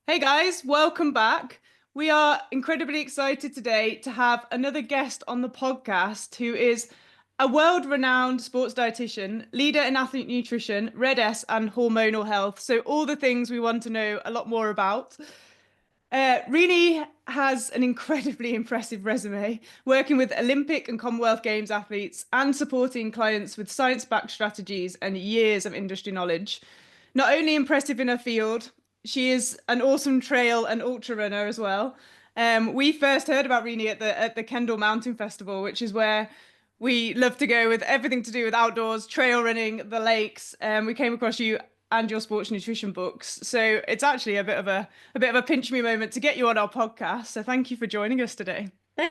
Hey guys, welcome back. We are incredibly excited today to have another guest on the podcast who is a world-renowned sports dietitian, leader in athlete nutrition, Red S, and hormonal health. So all the things we want to know a lot more about. Renee has an incredibly impressive resume, working with Olympic and Commonwealth Games athletes and supporting clients with science-backed strategies and years of industry knowledge. Not only impressive in her field, she is an awesome trail and ultra runner as well. We first heard about Renee at the Kendall Mountain Festival, which is where we love to go with everything to do with outdoors, trail running, the lakes. We came across you and your sports nutrition books. So it's actually a bit of a pinch me moment to get you on our podcast. So thank you for joining us today.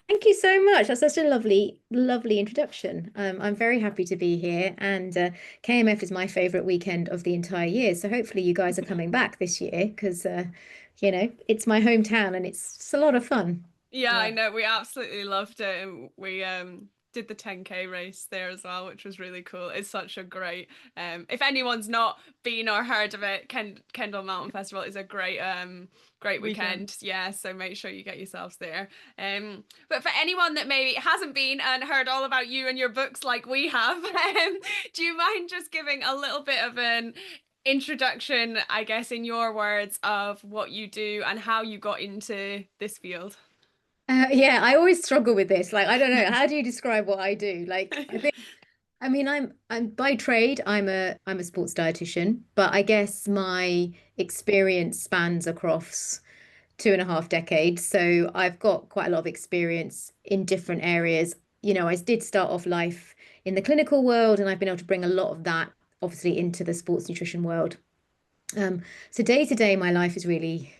Thank you so much. That's such a lovely, lovely introduction. I'm very happy to be here, and KMF is my favorite weekend of the entire year. So hopefully you guys are coming back this year because it's my hometown and it's just a lot of fun. Yeah, I Yeah. know. We absolutely loved it. And we did the 10K race there as well, which was really cool. It's such a great if anyone's not been or heard of it, Kendall Mountain Festival is a great Weekend. weekend. Yeah, so make sure you get yourselves there. But for anyone that maybe hasn't been and heard all about you and your books like we have, do you mind just giving a little bit of an introduction, I guess, in your words of what you do and how you got into this field? Yeah, I always struggle with this. Like, I don't know, how do you describe what I do? Like, I mean, I'm by trade, I'm a sports dietitian, but I guess my experience spans across 2.5 decades. So I've got quite a lot of experience in different areas. I did start off life in the clinical world, and I've been able to bring a lot of that obviously into the sports nutrition world. So day to day, my life is really,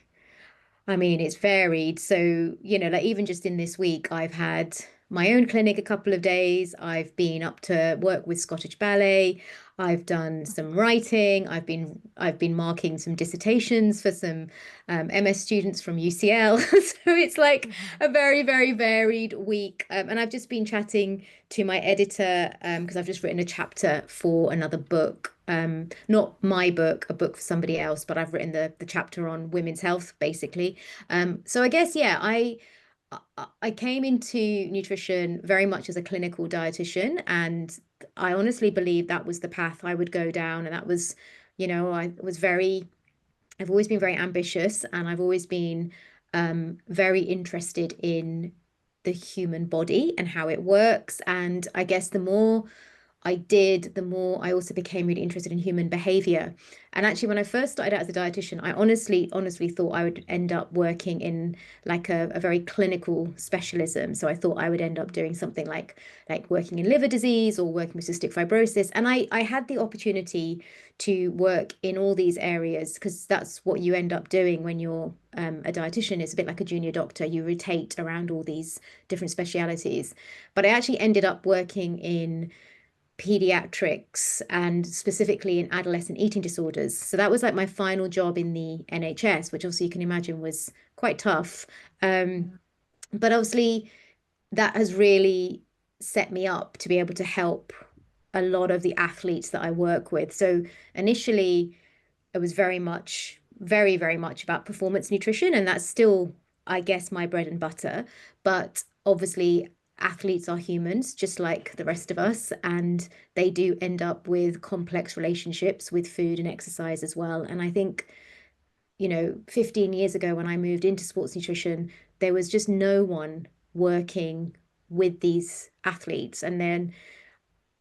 I mean, it's varied. So, like even just in this week, I've had my own clinic a couple of days. I've been up to work with Scottish Ballet. I've done some writing. I've been marking some dissertations for some MS students from UCL. So it's like a very, very varied week. And I've just been chatting to my editor because I've just written a chapter for another book. Not my book, a book for somebody else, but I've written the chapter on women's health, basically. So I guess, yeah, I came into nutrition very much as a clinical dietitian, and I honestly believe that was the path I would go down. And that was, I've always been very ambitious, and I've always been very interested in the human body and how it works. And I guess the more I did, the more I also became really interested in human behavior. And actually, when I first started out as a dietitian, I honestly thought I would end up working in like a very clinical specialism. So I thought I would end up doing something like working in liver disease or working with cystic fibrosis. And I had the opportunity to work in all these areas because that's what you end up doing when you're a dietitian. It's a bit like a junior doctor. You rotate around all these different specialities. But I actually ended up working in pediatrics and specifically in adolescent eating disorders. So that was like my final job in the NHS, which obviously you can imagine was quite tough. Um, but obviously that has really set me up to be able to help a lot of the athletes that I work with. So initially it was very much about performance nutrition, and that's still, I guess, my bread and butter. But obviously, athletes are humans, just like the rest of us, and they do end up with complex relationships with food and exercise as well. And I think, 15 years ago when I moved into sports nutrition, there was just no one working with these athletes. And then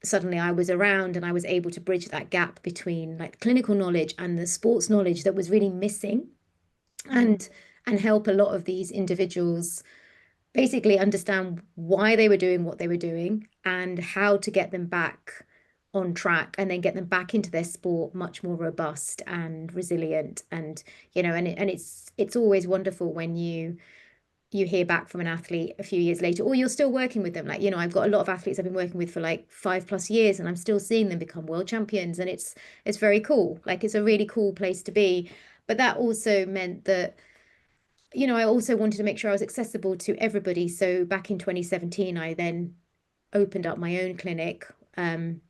suddenly I was around and I was able to bridge that gap between like clinical knowledge and the sports knowledge that was really missing, and help a lot of these individuals basically understand why they were doing what they were doing and how to get them back on track and then get them back into their sport much more robust and resilient. And it's always wonderful when you hear back from an athlete a few years later, or you're still working with them. Like, I've got a lot of athletes I've been working with for like 5+ years, and I'm still seeing them become world champions. And it's very cool. Like, it's a really cool place to be. But that also meant that, I also wanted to make sure I was accessible to everybody. So back in 2017, I then opened up my own clinic. And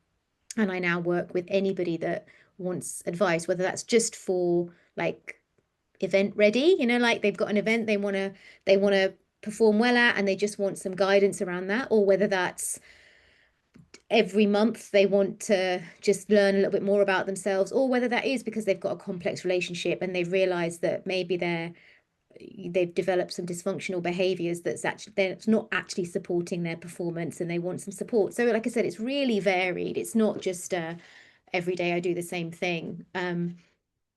I now work with anybody that wants advice, whether that's just for like event ready, like they've got an event they want to perform well at, and they just want some guidance around that, or whether that's every month they want to just learn a little bit more about themselves, or whether that is because they've got a complex relationship and they've realized that maybe they've developed some dysfunctional behaviors that's not actually supporting their performance, and they want some support. So like I said, it's really varied. It's not just every day I do the same thing.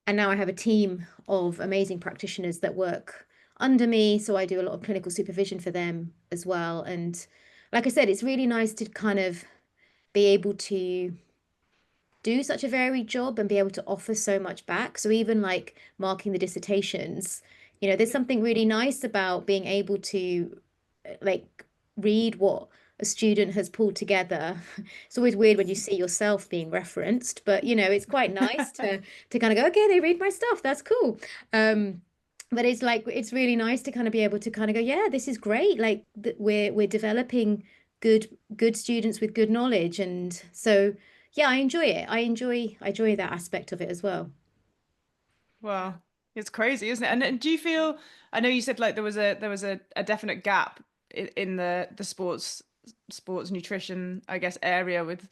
And now I have a team of amazing practitioners that work under me, so I do a lot of clinical supervision for them as well. And like I said, it's really nice to kind of be able to do such a varied job and be able to offer so much back. So even like marking the dissertations, there's something really nice about being able to like read what a student has pulled together. It's always weird when you see yourself being referenced, but it's quite nice to kind of go, okay, they read my stuff. That's cool. But it's really nice to kind of be able to kind of go, yeah, this is great. Like we're developing good students with good knowledge. And so yeah, I enjoy it. I enjoy that aspect of it as well. Wow, it's cry, isn't it? And do you feel? I know you said like there was a definite gap in the sports nutrition, I guess, area with,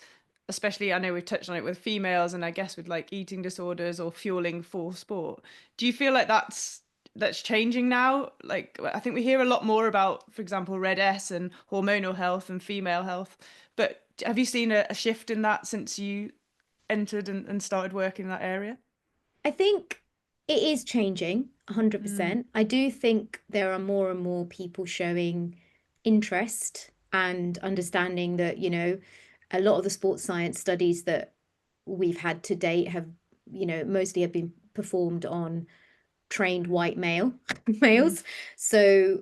especially I know we've touched on it with females, and I guess with like eating disorders or fueling for sport. Do you feel like that's changing now? Like I think we hear a lot more about, for example, Red S and hormonal health and female health. But have you seen a shift in that since you entered and started working in that area? I think it is changing Mm, 100%. I do think there are more and more people showing interest and understanding that, a lot of the sports science studies that we've had to date have, mostly have been performed on trained white mm, males. So,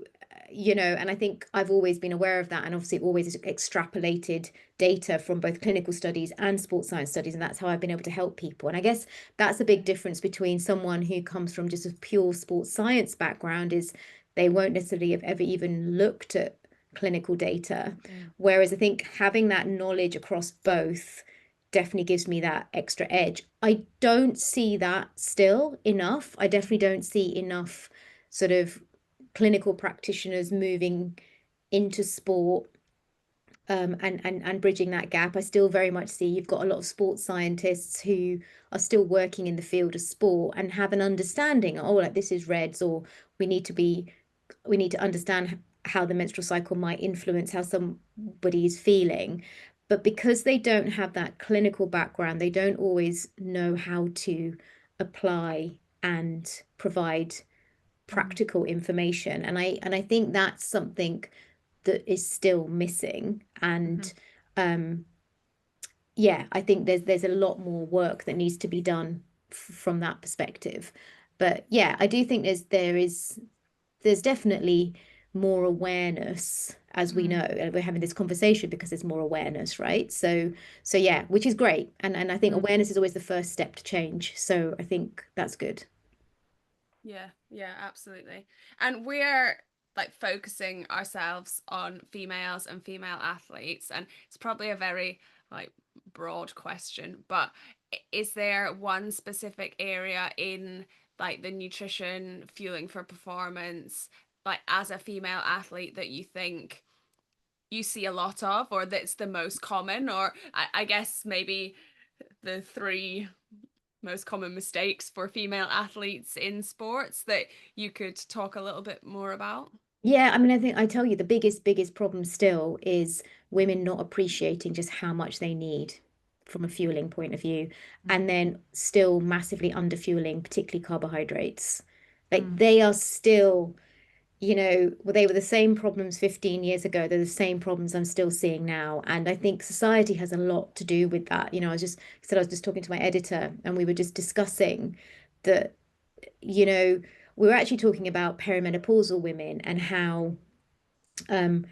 and I think I've always been aware of that, and obviously always extrapolated data from both clinical studies and sports science studies, and that's how I've been able to help people. And I guess that's a big difference between someone who comes from just a pure sports science background, is they won't necessarily have ever even looked at clinical data. mm, Whereas I think having that knowledge across both definitely gives me that extra edge. I don't see that still enough. I definitely don't see enough sort of clinical practitioners moving into sport, and bridging that gap. I still very much see you've got a lot of sports scientists who are still working in the field of sport and have an understanding, oh, like this is REDS, or we need to be we need to understand how the menstrual cycle might influence how somebody is feeling. But because they don't have that clinical background, they don't always know how to apply and provide mm, practical information. And I think that's something that is still missing. mhm. And yeah, I think there's a lot more work that needs to be done from that perspective. But yeah, I do think there's definitely more awareness, as we know, Mm, and we're having this conversation because there's more awareness, right? So yeah, which is great. And I think mm. awareness is always the first step to change. So I think that's good. Yeah, yeah, absolutely. And we're like focusing ourselves on females and female athletes, and it's probably a very like broad question, but is there one specific area in like the nutrition fueling for performance, like as a female athlete, that you think you see a lot of, or that's the most common, or I guess maybe the three most common mistakes for female athletes in sports that you could talk a little bit more about? Yeah, I mean, I think I tell you the biggest problem still is women not appreciating just how much they need from a fueling point of view, and then still massively under fueling, particularly carbohydrates. Like Mm, they are still, well, they were the same problems 15 years ago. They're the same problems I'm still seeing now. And I think society has a lot to do with that. I was just talking to my editor, and we were just discussing that, you know, we were actually talking about perimenopausal women and how, um,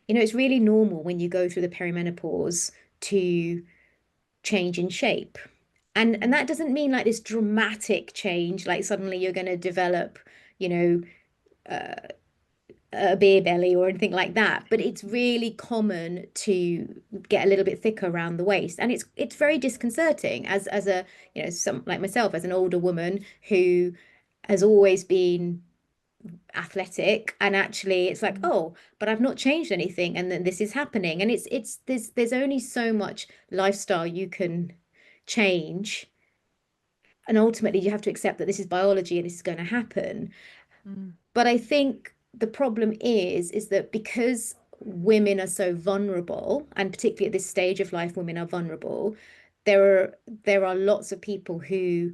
it's really normal when you go through the perimenopause to change in shape. And mm, that doesn't mean like this dramatic change, like suddenly you're going to develop, you know, uh, a beer belly or anything like that, but it's really common to get a little bit thicker around the waist, and it's very disconcerting as a some like myself as an older woman who has always been athletic, and actually it's like, oh, but I've not changed anything, and then this is happening. And it's there's only so much lifestyle you can change, and ultimately you have to accept that this is biology and this is going to happen. But I think the problem is that because women are so vulnerable, and particularly at this stage of life women are vulnerable, there are lots of people who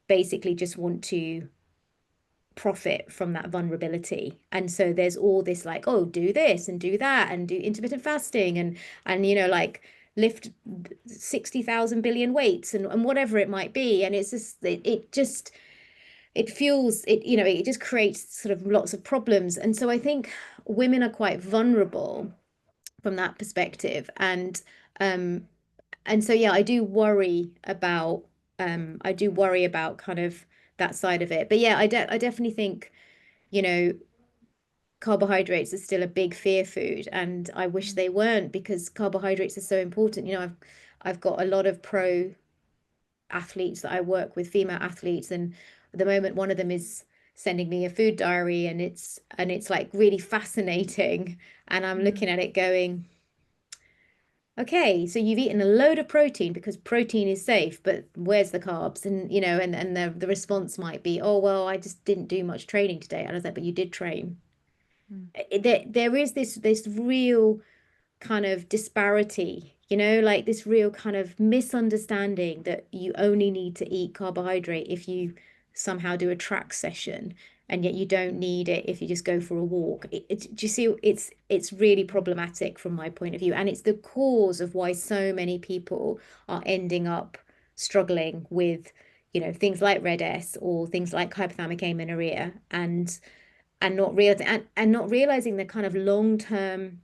basically just want to profit from that vulnerability. And so there's all this like, oh, do this and do that and do intermittent fasting and like lift 60,000 billion weights and whatever it might be. And it's just it fuels it, it just creates sort of lots of problems. And so I think women are quite vulnerable from that perspective. And so yeah, I do worry about kind of that side of it. But yeah, I definitely think, carbohydrates are still a big fear food, and I wish they weren't, because carbohydrates are so important. I've got a lot of pro athletes that I work with, female athletes, and at the moment one of them is sending me a food diary, and it's like really fascinating, and I'm looking at it going, okay, so you've eaten a load of protein because protein is safe, but where's the carbs? And and the response might be, oh well, I just didn't do much training today. And I was like, but you did train. There is this real kind of disparity, like this real kind of misunderstanding that you only need to eat carbohydrate if you somehow do a track session, and yet you don't need it if you just go for a walk. Do you see, it's really problematic from my point of view, and it's the cause of why so many people are ending up struggling with, things like red S or things like hypothalamic amenorrhea, and not realizing the kind of long-term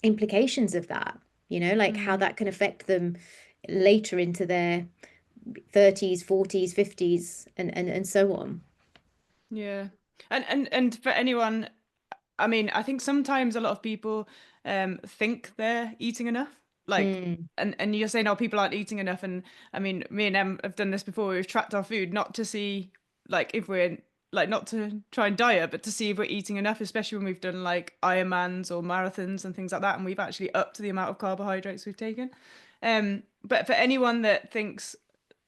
implications of that, like how that can affect them later into their 30s, 40s, 50s, and so on. Yeah. And for anyone, I mean, I think sometimes a lot of people think they're eating enough. Like, and you're saying, oh, people aren't eating enough. And I mean, me and Em have done this before. We've tracked our food, not to see like if we're like not to try and diet, but to see if we're eating enough, especially when we've done like Ironmans or marathons and things like that. And we've actually upped the amount of carbohydrates we've taken. But for anyone that thinks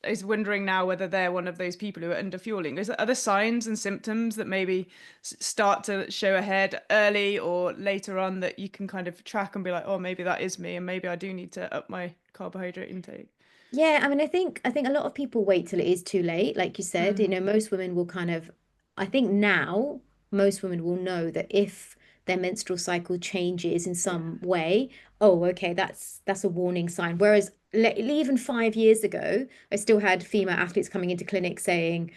is wondering now whether they're one of those people who are under fueling, is there other signs and symptoms that maybe start to show ahead early or later on that you can kind of track and be like, oh, maybe that is me, and maybe I do need to up my carbohydrate intake? Yeah, I mean, I think a lot of people wait till it is too late, like you said. Most women will kind of, I think now most women will know that if their menstrual cycle changes in some way, oh, okay, that's a warning sign. Whereas even 5 years ago, I still had female athletes coming into clinic saying,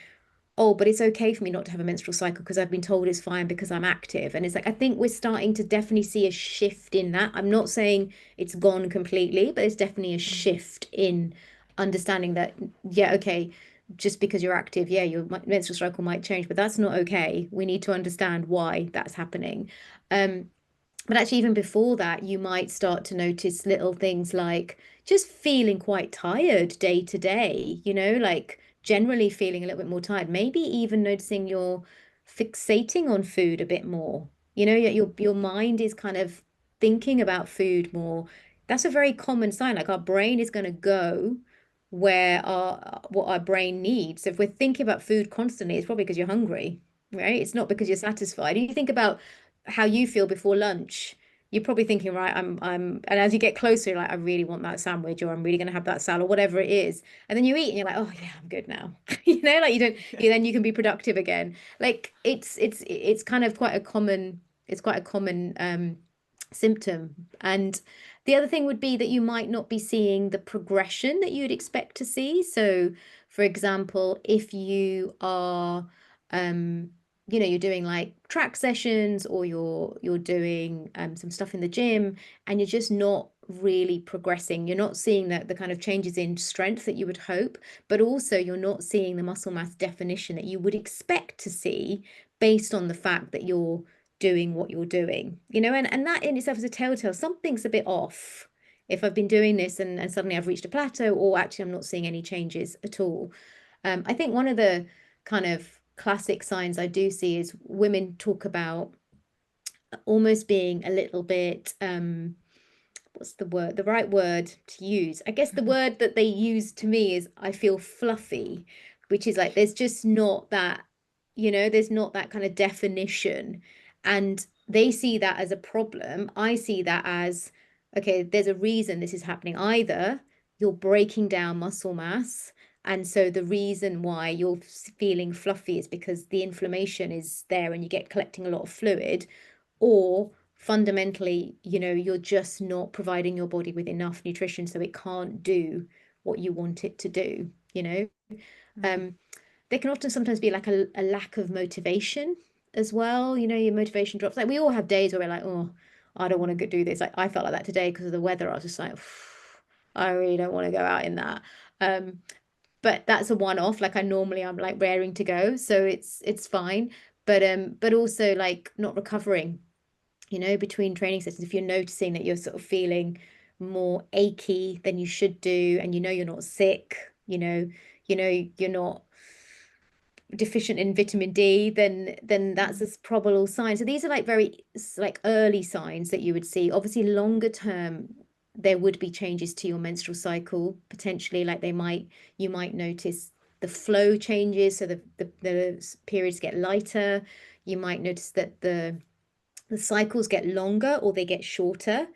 oh, but it's okay for me not to have a menstrual cycle because I've been told it's fine because I'm active. And it's like, I think we're starting to definitely see a shift in that. I'm not saying it's gone completely, but it's definitely a shift in understanding that, yeah, okay, just because you're active, yeah, your menstrual cycle might change, but that's not okay. We need to understand why that's happening. But actually, even before that, you might start to notice little things like just feeling quite tired day to day, like generally feeling a little bit more tired. Maybe even noticing you're fixating on food a bit more. Your mind is kind of thinking about food more. That's a very common sign. Like our brain is going to go where what our brain needs. So if we're thinking about food constantly, it's probably because you're hungry, right? It's not because you're satisfied. You think about how you feel before lunch, you're probably thinking, right, and as you get closer, you're like, I really want that sandwich, or I'm really going to have that salad, or whatever it is. And then you eat and you're like, oh yeah, I'm good now. Like you don't, then you can be productive again. Like it's kind of quite a common, symptom. And the other thing would be that you might not be seeing the progression that you'd expect to see. So for example, if you are, you're doing like track sessions, or you're doing some stuff in the gym, and you're just not really progressing. You're not seeing the kind of changes in strength that you would hope, but also you're not seeing the muscle mass definition that you would expect to see based on the fact that you're doing what you're doing, and that in itself is a telltale. Something's a bit off if I've been doing this and suddenly I've reached a plateau, or actually I'm not seeing any changes at all. I think one of the kind of classic signs I do see is women talk about almost being a little bit, what's the word, the right word to use? I guess the word that they use to me is I feel fluffy, which is like there's just not that, there's not that kind of definition. And they see that as a problem. I see that as, okay, there's a reason this is happening. Either you're breaking down muscle mass, and so the reason why you're feeling fluffy is because the inflammation is there and you get collecting a lot of fluid, or fundamentally, you're just not providing your body with enough nutrition, so it can't do what you want it to do. There can often sometimes be like a lack of motivation as well. Your motivation drops. Like we all have days where we're like, oh, I don't want to do this. Like I felt like that today because of the weather. I was just like, I really don't want to go out in that. But that's a one-off. Like I'm like raring to go, so it's fine. But also like not recovering, between training sessions. If you're noticing that you're sort of feeling more achy than you should do, and you're not sick, you're not deficient in vitamin D, then that's a probable sign. So these are like very like early signs that you would see. Obviously, longer term, there would be changes to your menstrual cycle potentially. Like you might notice the flow changes, so the periods get lighter. You might notice that the cycles get longer or they get shorter,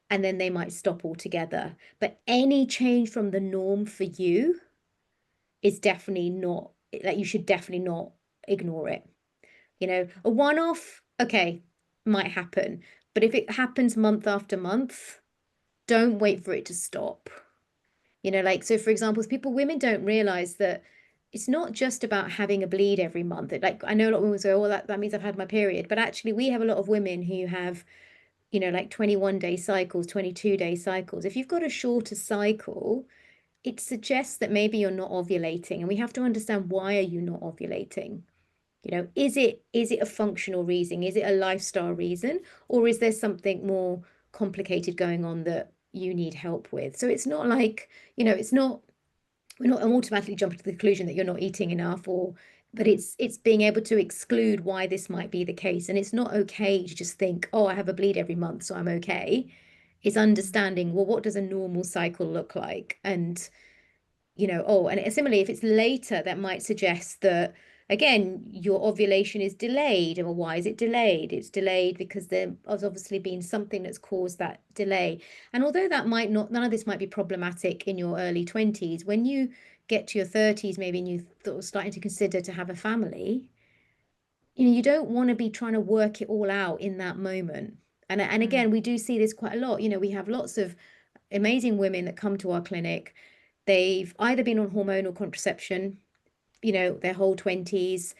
and then they might stop altogether. But any change from the norm for you is definitely not, like you should definitely not ignore it. A one-off, okay, might happen, but if it happens month after month, don't wait for it to stop. Like, so for example, women don't realize that it's not just about having a bleed every month. Like I know a lot of women say, oh, that means I've had my period. But actually we have a lot of women who have, like 21-day cycles, 22-day cycles. If you've got a shorter cycle, it suggests that maybe you're not ovulating, and we have to understand, why are you not ovulating? Is it a functional reason? Is it a lifestyle reason? Or is there something more complicated going on that you need help with? So it's not like, it's not, we're not automatically jumping to the conclusion that you're not eating enough, but it's being able to exclude why this might be the case. And it's not okay to just think, oh, I have a bleed every month, so I'm okay. It's understanding, well, what does a normal cycle look like? And and similarly, if it's later, that might suggest that, again, your ovulation is delayed. And well, why is it delayed? It's delayed because there has obviously been something that's caused that delay. And although none of this might be problematic in your early 20s, when you get to your 30s, maybe, and you're starting to consider to have a family, you don't want to be trying to work it all out in that moment. And again, we do see this quite a lot. We have lots of amazing women that come to our clinic. They've either been on hormonal contraception, their whole 20s,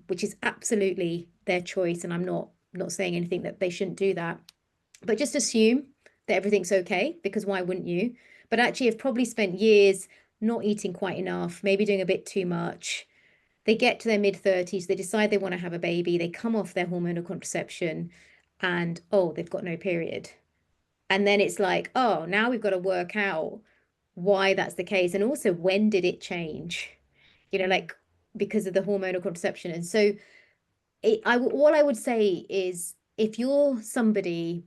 which is absolutely their choice. And I'm not saying anything that they shouldn't do that, but just assume that everything's okay, because why wouldn't you? But actually have probably spent years not eating quite enough, maybe doing a bit too much. They get to their mid-30s, they decide they want to have a baby, they come off their hormonal contraception, and oh, they've got no period. And then it's like, oh, now we've got to work out why that's the case. And also, when did it change? Like because of the hormonal contraception. And so all I would say is, if you're somebody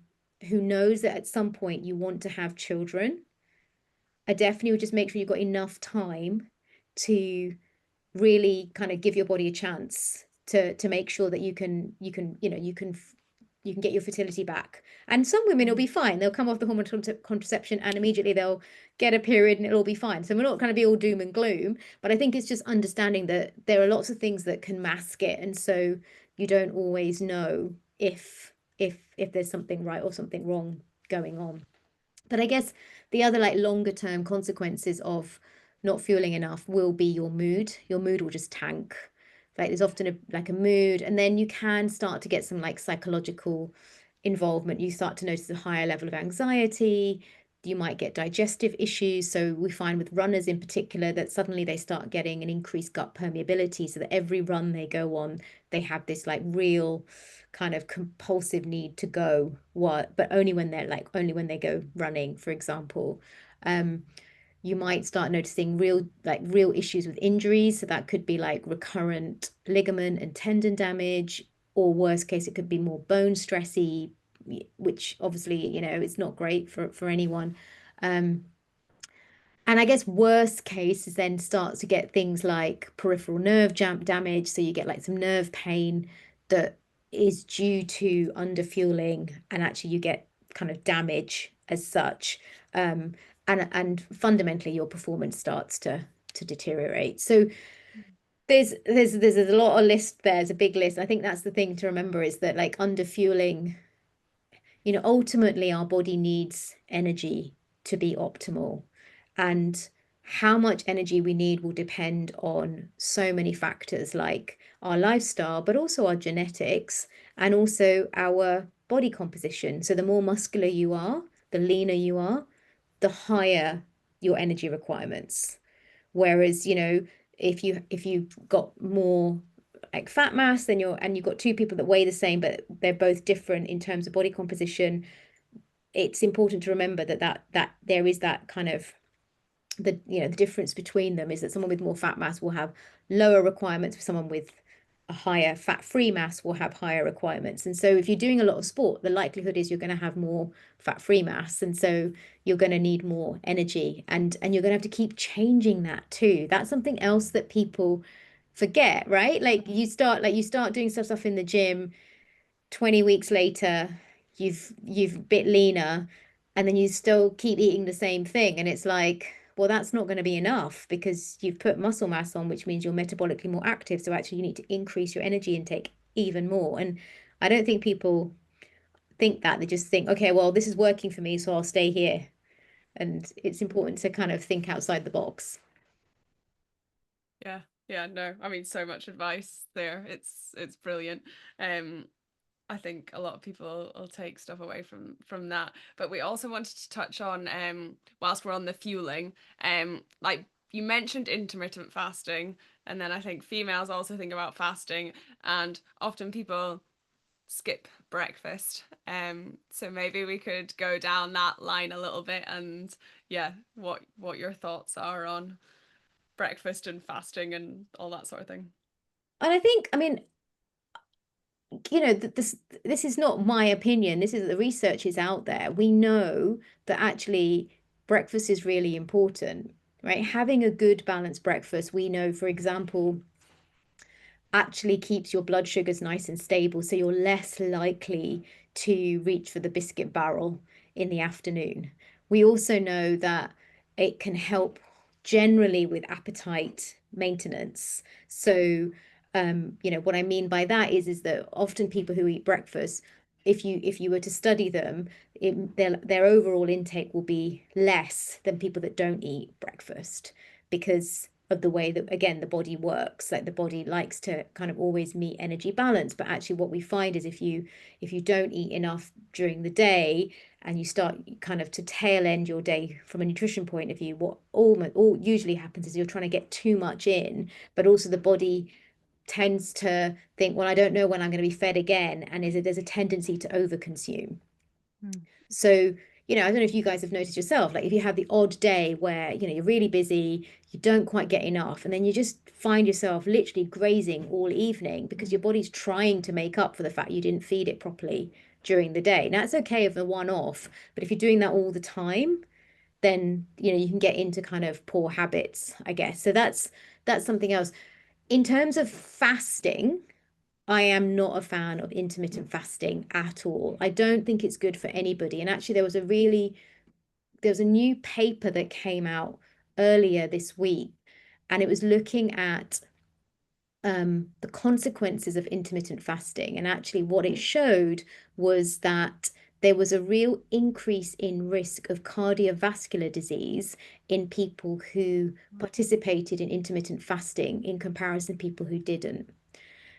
who knows that at some point you want to have children, I definitely would just make sure you've got enough time to really kind of give your body a chance to make sure that you can get your fertility back. And some women will be fine. They'll come off the hormonal contraception and immediately they'll get a period and it'll all be fine. So we're not going to be all doom and gloom, but I think it's just understanding that there are lots of things that can mask it. And so you don't always know if there's something right or something wrong going on. But I guess the other like longer term consequences of not fueling enough will be your mood. Your mood will just tank. Like there's often a mood, and then you can start to get some like psychological involvement. You start to notice a higher level of anxiety. You might get digestive issues. So we find with runners in particular that suddenly they start getting an increased gut permeability, so that every run they go on, they have this like real kind of compulsive need to go, but only when they go running, for example. you might start noticing real issues with injuries. So that could be like recurrent ligament and tendon damage, or worst case, it could be more bone stressy, which obviously, you know, it's not great for anyone. And I guess worst case is then starts to get things like peripheral nerve damage. So you get like some nerve pain that is due to underfueling, and actually you get kind of damage as such. And fundamentally your performance starts to deteriorate. So there's a lot of list there. There's a big list. I think that's the thing to remember, is that like underfueling, you know, ultimately our body needs energy to be optimal. And how much energy we need will depend on so many factors like our lifestyle, but also our genetics and also our body composition. So the more muscular you are, the leaner you are, the higher your energy requirements. Whereas, you know, if you've got more like fat mass, then you've got two people that weigh the same, but they're both different in terms of body composition, it's important to remember that there is that kind of the difference between them is that someone with more fat mass will have lower requirements, for someone with a higher fat-free mass will have higher requirements. And so if you're doing a lot of sport, the likelihood is you're going to have more fat-free mass, and so you're going to need more energy, and you're going to have to keep changing that too. That's something else that people forget, right? Like you start doing stuff in the gym, 20 weeks later you've a bit leaner, and then you still keep eating the same thing, and it's like, well, that's not going to be enough because you've put muscle mass on, which means you're metabolically more active. So actually you need to increase your energy intake even more. And I don't think people think that. They just think, okay, well, this is working for me, so I'll stay here. And it's important to kind of think outside the box. Yeah, no, I mean, so much advice there. It's brilliant. I think a lot of people will take stuff away from that. But we also wanted to touch on, whilst we're on the fueling, like you mentioned intermittent fasting, and then I think females also think about fasting, and often people skip breakfast. So maybe we could go down that line a little bit, and yeah, what your thoughts are on breakfast and fasting and all that sort of thing. And I think, I mean, you know, this is not my opinion. This is, the research is out there. We know that actually breakfast is really important, right? Having a good balanced breakfast, we know, for example, actually keeps your blood sugars nice and stable, so you're less likely to reach for the biscuit barrel in the afternoon. We also know that it can help generally with appetite maintenance. So, you know, what I mean by that is that often people who eat breakfast, if you were to study them, their overall intake will be less than people that don't eat breakfast, because of the way that, again, the body works. Like the body likes to kind of always meet energy balance, but actually what we find is if you don't eat enough during the day and you start kind of to tail end your day from a nutrition point of view, what all usually happens is you're trying to get too much in, but also the body tends to think, well, I don't know when I'm going to be fed again, and there's a tendency to overconsume. So, you know, I don't know if you guys have noticed yourself, like if you have the odd day where, you know, you're really busy, you don't quite get enough, and then you just find yourself literally grazing all evening because your body's trying to make up for the fact you didn't feed it properly during the day. Now, it's okay if a one-off, but if you're doing that all the time, then, you know, you can get into kind of poor habits, I guess. So that's something else. In terms of fasting, I am not a fan of intermittent fasting at all. I don't think it's good for anybody. And actually, there was a new paper that came out earlier this week, and it was looking at the consequences of intermittent fasting. And actually, what it showed was that there was a real increase in risk of cardiovascular disease in people who participated in intermittent fasting in comparison to people who didn't.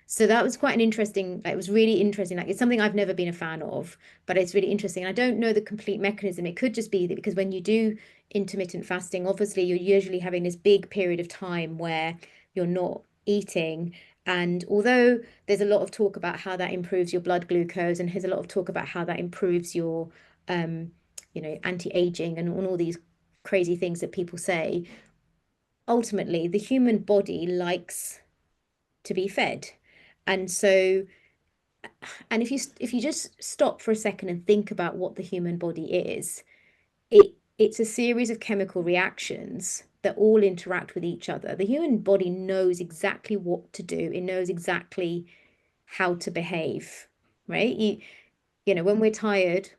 So that was quite an interesting, like, it was really interesting. Like, it's something I've never been a fan of, but it's really interesting. I don't know the complete mechanism. It could just be that because when you do intermittent fasting, obviously you're usually having this big period of time where you're not eating. And although there's a lot of talk about how that improves your blood glucose, and there's a lot of talk about how that improves your, you know, anti-aging and all these crazy things that people say, ultimately the human body likes to be fed. And so, and if you just stop for a second and think about what the human body is, it's a series of chemical reactions that all interact with each other. The human body knows exactly what to do. It knows exactly how to behave, right? You know, when we're tired,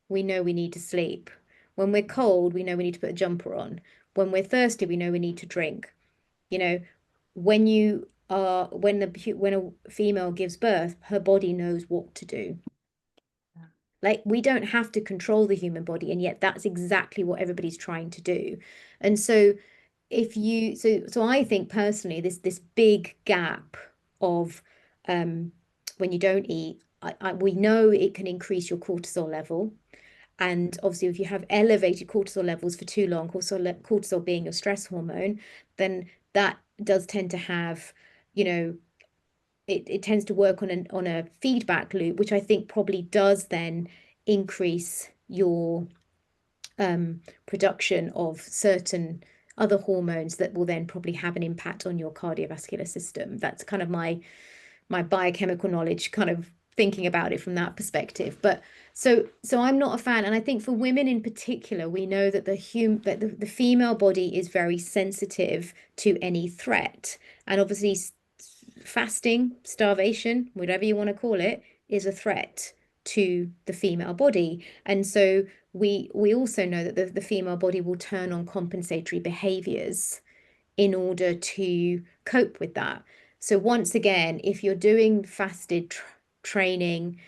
we know we need to sleep. When we're cold, we know we need to put a jumper on. When we're thirsty, we know we need to drink. You know, when when a female gives birth, her body knows what to do. Like, we don't have to control the human body, and yet that's exactly what everybody's trying to do. And so so I think personally, this big gap of when you don't eat, we know it can increase your cortisol level. And obviously, if you have elevated cortisol levels for too long, cortisol being your stress hormone, then that does tend to have, you know, it tends to work on a feedback loop, which I think probably does then increase your production of certain other hormones that will then probably have an impact on your cardiovascular system. That's kind of my biochemical knowledge, kind of thinking about it from that perspective. But so I'm not a fan. And I think for women in particular, we know that the female body is very sensitive to any threat. And obviously fasting, starvation, whatever you want to call it, is a threat to the female body. And so we also know that the female body will turn on compensatory behaviors in order to cope with that. So once again, if you're doing fasted training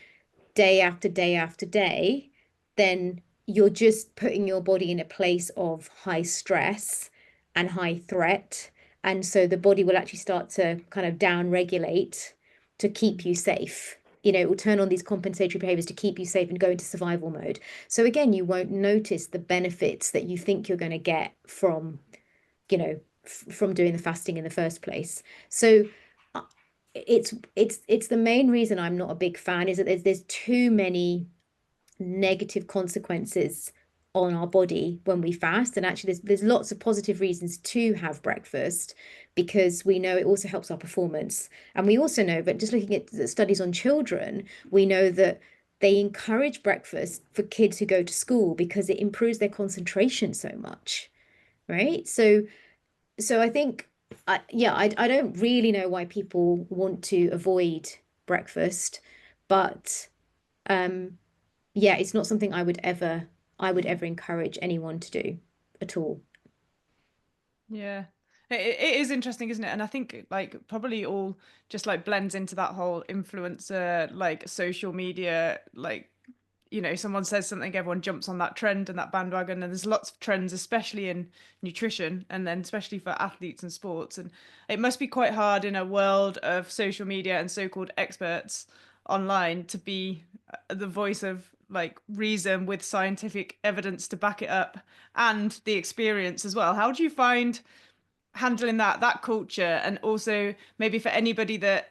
day after day after day, then you're just putting your body in a place of high stress and high threat. And so the body will actually start to kind of down regulate to keep you safe. You know, it will turn on these compensatory behaviors to keep you safe and go into survival mode. So again, you won't notice the benefits that you think you're going to get from, you know, from doing the fasting in the first place. So it's the main reason I'm not a big fan, is that there's too many negative consequences on our body when we fast. And actually there's lots of positive reasons to have breakfast, because we know it also helps our performance. And we also know, but just looking at the studies on children, we know that they encourage breakfast for kids who go to school because it improves their concentration so much, right? So I think I don't really know why people want to avoid breakfast, but yeah, it's not something I would ever encourage anyone to do at all. Yeah. It is interesting, isn't it? And I think like probably all just like blends into that whole influencer, like social media, like, you know, someone says something, everyone jumps on that trend and that bandwagon. And there's lots of trends, especially in nutrition, and then especially for athletes and sports. And it must be quite hard in a world of social media and so-called experts online to be the voice of like reason with scientific evidence to back it up, and the experience as well. How do you find handling that culture? And also maybe for anybody that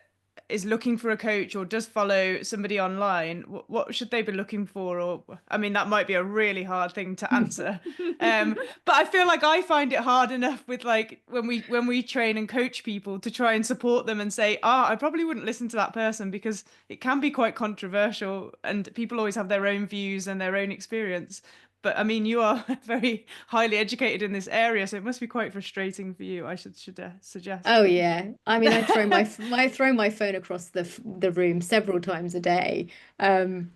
is looking for a coach or does follow somebody online, what should they be looking for? Or I mean, that might be a really hard thing to answer, but I feel like I find it hard enough with like when we train and coach people to try and support them and say, I probably wouldn't listen to that person because it can be quite controversial and people always have their own views and their own experience. But I mean, you are very highly educated in this area, so it must be quite frustrating for you, I should suggest. Oh yeah. I mean, I throw my phone across the room several times a day. Oh,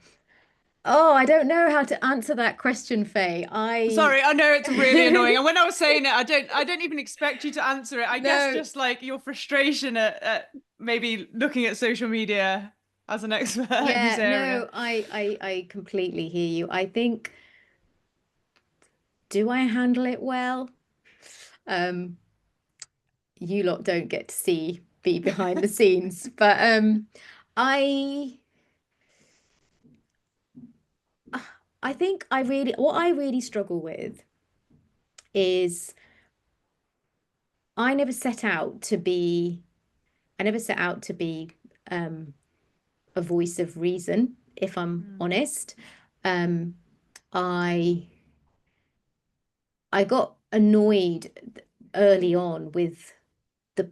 I don't know how to answer that question, Faye. Sorry, I know it's really annoying. And when I was saying it, I don't even expect you to answer it. I guess No. just like your frustration at maybe looking at social media as an expert in this Yeah, area. no, I completely hear you. I think, do I handle it well? Um, you lot don't get to be behind the scenes, but I I think what I really struggle with is I never set out to be I never set out to be a voice of reason, if I'm honest. Um, I I got annoyed early on with the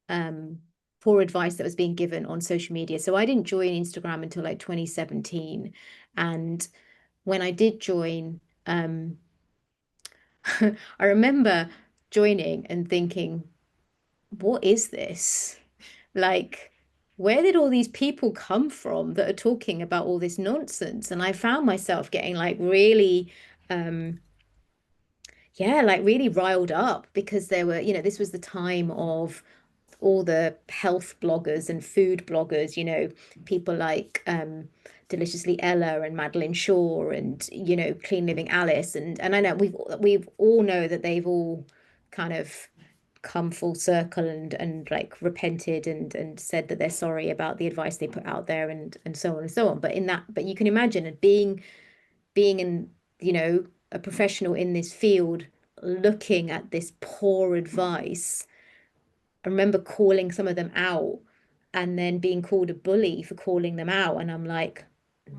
um poor advice that was being given on social media. So I didn't join Instagram until like 2017. And when I did join, I remember joining and thinking, what is this? Like, where did all these people come from that are talking about all this nonsense? And I found myself getting like really, yeah, like really riled up because there were, this was the time of all the health bloggers and food bloggers, people like Deliciously Ella and Madeline Shaw and, Clean Living Alice. And I know we've all know that they've all kind of come full circle and like repented and said that they're sorry about the advice they put out there and so on and so on. But you can imagine it being in, a professional in this field looking at this poor advice. I remember calling some of them out and then being called a bully for calling them out. And I'm like,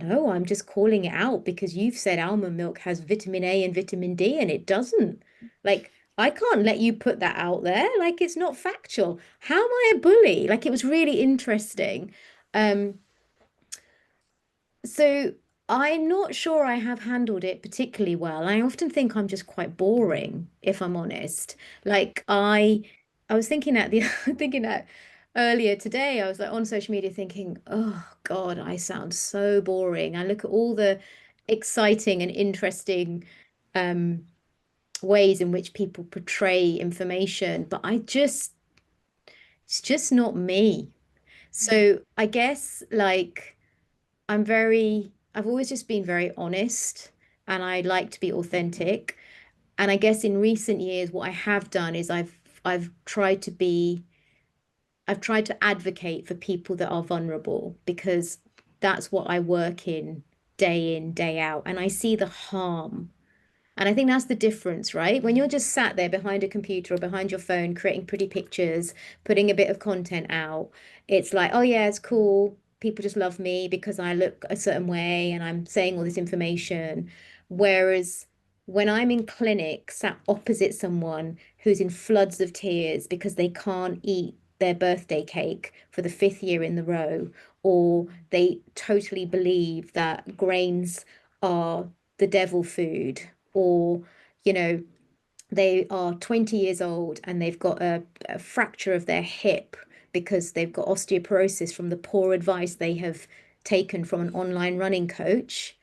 no, I'm just calling it out because you've said almond milk has vitamin A and vitamin D and it doesn't. Like, I can't let you put that out there. Like, it's not factual. How am I a bully? Like, it was really interesting. Um, so I'm not sure I have handled it particularly well. I often think I'm just quite boring, if I'm honest. Like I was thinking that the thinking that earlier today, I was like on social media thinking, oh God, I sound so boring. I look at all the exciting and interesting um ways in which people portray information, but it's just not me. So I guess like I've always just been very honest and I like to be authentic. And I guess in recent years, what I have done is I've tried to be, I've tried to advocate for people that are vulnerable because that's what I work in, day out. And I see the harm and I think that's the difference, right? When you're just sat there behind a computer or behind your phone, creating pretty pictures, putting a bit of content out, it's like, oh yeah, it's cool. People just love me because I look a certain way and I'm saying all this information. Whereas when I'm in clinic, sat opposite someone who's in floods of tears because they can't eat their birthday cake for the fifth year in the row, or they totally believe that grains are the devil food, or you know they are 20 years old and they've got a fracture of their hip because they've got osteoporosis from the poor advice they have taken from an online running coach.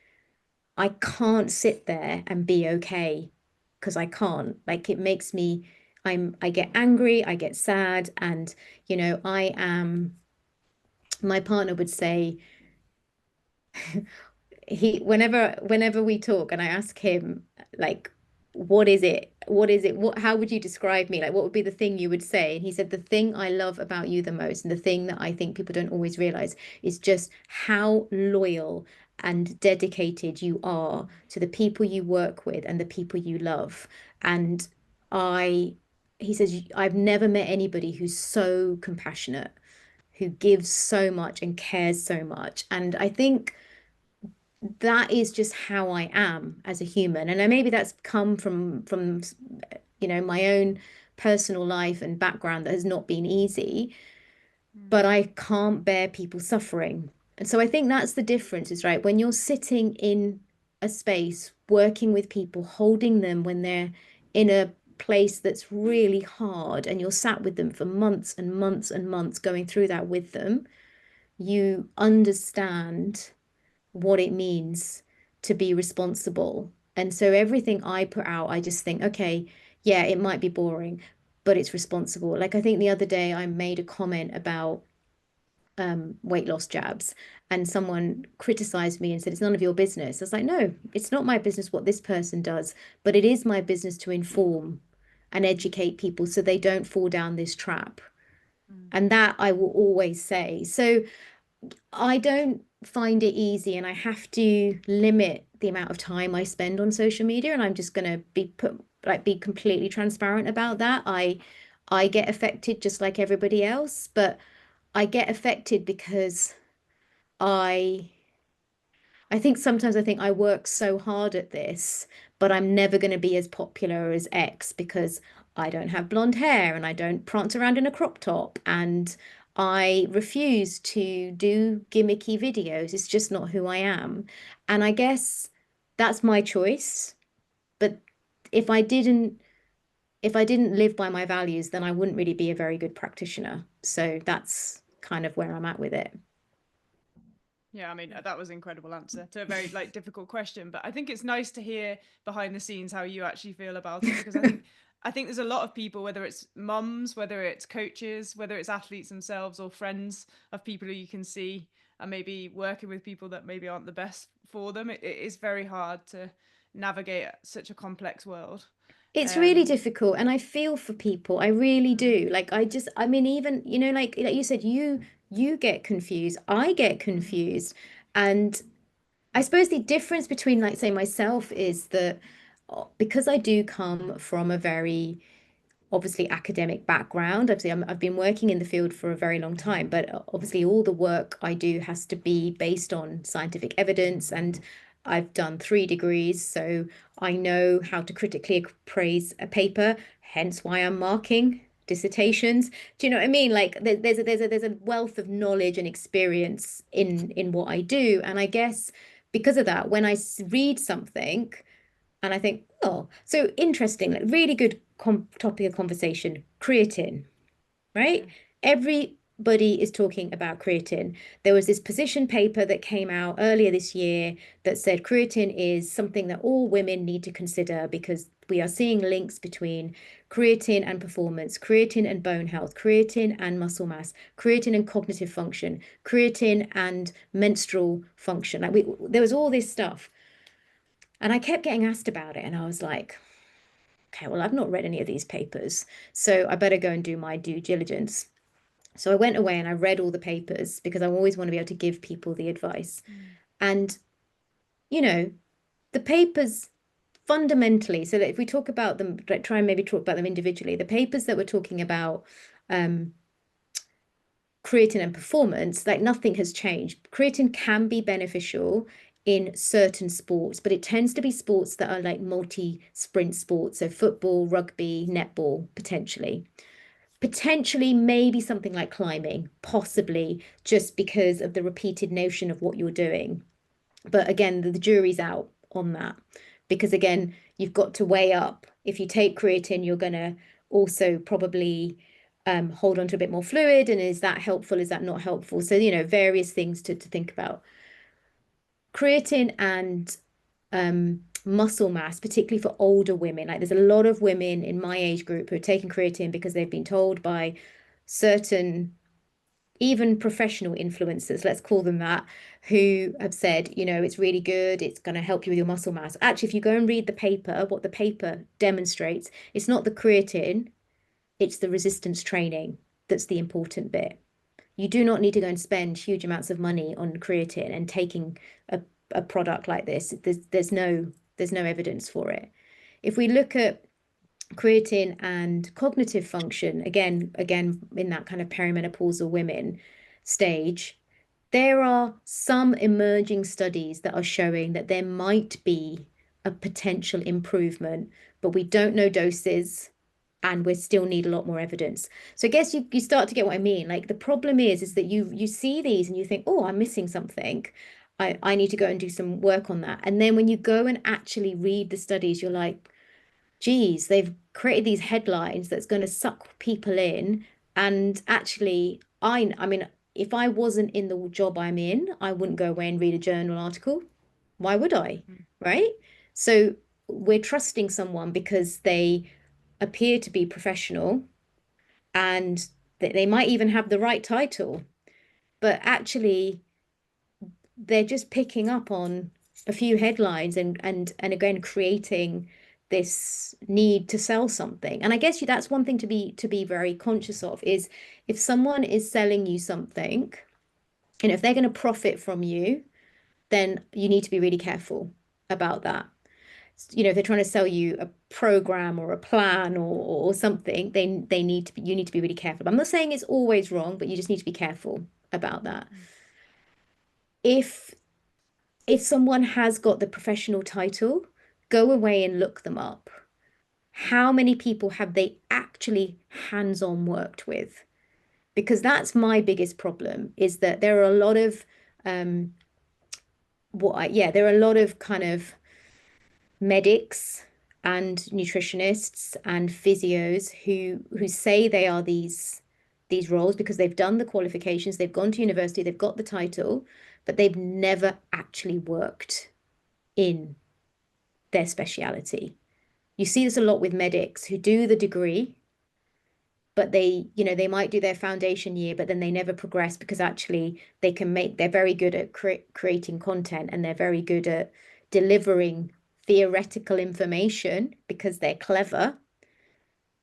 I can't sit there and be okay because I can't. Like it makes me, I get angry, I get sad, and I am, my partner would say, whenever we talk and I ask him like what how would you describe me, like what would be the thing you would say, and he said the thing I love about you the most and the thing that I think people don't always realize is just how loyal and dedicated you are to the people you work with and the people you love. And I he says I've never met anybody who's so compassionate, who gives so much and cares so much. And I think that is just how I am as a human. And maybe that's come from my own personal life and background that has not been easy, but I can't bear people suffering. And so I think that's the difference, is right when you're sitting in a space working with people, holding them when they're in a place that's really hard and you're sat with them for months and months and months going through that with them, you understand what it means to be responsible. And so everything I put out, I just think, okay, yeah, it might be boring, but it's responsible. Like I think the other day I made a comment about weight loss jabs, and someone criticized me and said, it's none of your business. I was like, no, it's not my business what this person does, but it is my business to inform and educate people so they don't fall down this trap. And that I will always say. So I don't find it easy, and I have to limit the amount of time I spend on social media, and I'm just going to be completely transparent about that. I get affected just like everybody else, but I get affected because I I think sometimes I think I work so hard at this, but I'm never going to be as popular as X because I don't have blonde hair and I don't prance around in a crop top and I refuse to do gimmicky videos. It's just not who I am. And I guess that's my choice. But if I didn't live by my values, then I wouldn't really be a very good practitioner. So that's kind of where I'm at with it. Yeah, I mean, that was an incredible answer to a very like difficult question, but I think it's nice to hear behind the scenes how you actually feel about it, because I think there's a lot of people, whether it's mums, whether it's coaches, whether it's athletes themselves or friends of people who you can see and maybe working with people that maybe aren't the best for them. It is very hard to navigate such a complex world. It's really difficult, and I feel for people. I really do. Like I mean, even, like you said, you get confused. I get confused. And I suppose the difference between, like, say, myself is that because I do come from a very obviously academic background. Obviously, I've been working in the field for a very long time, but obviously all the work I do has to be based on scientific evidence, and I've done 3 degrees, so I know how to critically appraise a paper, hence why I'm marking dissertations. Do you know what I mean? Like there's a wealth of knowledge and experience in what I do, and I guess because of that, when I read something and I think, oh, so interesting, like really good topic of conversation, creatine, right? Yeah. Everybody is talking about creatine. There was this position paper that came out earlier this year that said creatine is something that all women need to consider because we are seeing links between creatine and performance, creatine and bone health, creatine and muscle mass, creatine and cognitive function, creatine and menstrual function. Like there was all this stuff. And I kept getting asked about it, and I was like, okay, well, I've not read any of these papers, so I better go and do my due diligence. So I went away and I read all the papers because I always want to be able to give people the advice. And, the papers fundamentally, so that if we talk about them, like try and maybe talk about them individually, the papers that were talking about creatine and performance, like nothing has changed. Creatine can be beneficial in certain sports, but it tends to be sports that are like multi-sprint sports, so football, rugby, netball, potentially. Potentially, maybe something like climbing, possibly just because of the repeated notion of what you're doing. But again, the jury's out on that because again, you've got to weigh up. If you take creatine, you're going to also probably hold on to a bit more fluid. And is that helpful? Is that not helpful? So, various things to think about. Creatine and muscle mass, particularly for older women. Like there's a lot of women in my age group who are taking creatine because they've been told by certain, even professional influencers, let's call them that, who have said, it's really good, it's going to help you with your muscle mass. Actually, if you go and read the paper, what the paper demonstrates, it's not the creatine, it's the resistance training that's the important bit. You do not need to go and spend huge amounts of money on creatine and taking a product like this. There's no evidence for it. If we look at creatine and cognitive function, again in that kind of perimenopausal women stage, there are some emerging studies that are showing that there might be a potential improvement, but we don't know doses and we still need a lot more evidence. So I guess you start to get what I mean. Like the problem is that you see these and you think, oh, I'm missing something. I need to go and do some work on that. And then when you go and actually read the studies, you're like, geez, they've created these headlines that's going to suck people in. And actually, I mean, if I wasn't in the job I'm in, I wouldn't go away and read a journal article. Why would I? Right? So we're trusting someone because they appear to be professional and they might even have the right title, but actually they're just picking up on a few headlines and again creating this need to sell something. And I guess that's one thing to be very conscious of is if someone is selling you something, and if they're going to profit from you, then you need to be really careful about that. If they're trying to sell you a program or a plan or something, you need to be really careful. I'm not saying it's always wrong, but you just need to be careful about that. If someone has got the professional title go away and look them up. How many people have they actually hands-on worked with? Because that's my biggest problem, is that there are a lot of there are a lot of kind of medics and nutritionists and physios who say they are these roles because they've done the qualifications, they've gone to university, they've got the title, but they've never actually worked in their speciality. You see this a lot with medics who do the degree, but they might do their foundation year, but then they never progress because actually they're very good at creating content, and they're very good at delivering theoretical information because they're clever,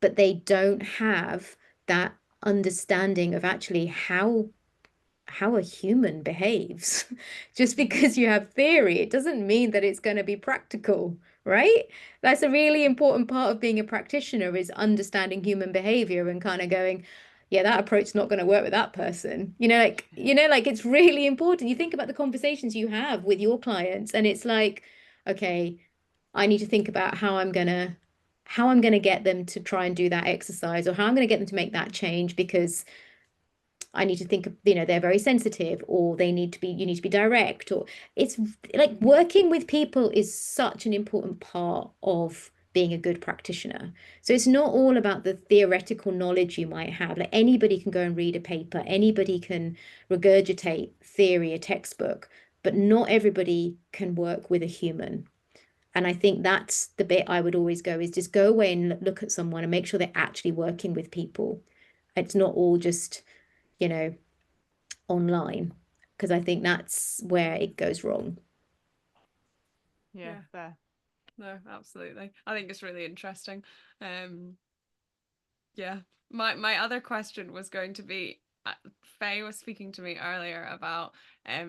but they don't have that understanding of actually how a human behaves. Just because you have theory, it doesn't mean that it's going to be practical, right? That's a really important part of being a practitioner, is understanding human behavior and kind of going, yeah, that approach's not going to work with that person. Like it's really important. You think about the conversations you have with your clients, and it's like, okay, I need to think about how I'm going to get them to try and do that exercise, or how I'm going to get them to make that change, because I need to think of, they're very sensitive, or you need to be direct, or it's like working with people is such an important part of being a good practitioner. So it's not all about the theoretical knowledge you might have. Like anybody can go and read a paper, anybody can regurgitate theory, a textbook, but not everybody can work with a human. And I think that's the bit I would always go, is just go away and look at someone and make sure they're actually working with people. It's not all just online, because I think that's where it goes wrong. Yeah, fair. No, absolutely. I think it's really interesting. Yeah, my other question was going to be, Faye was speaking to me earlier about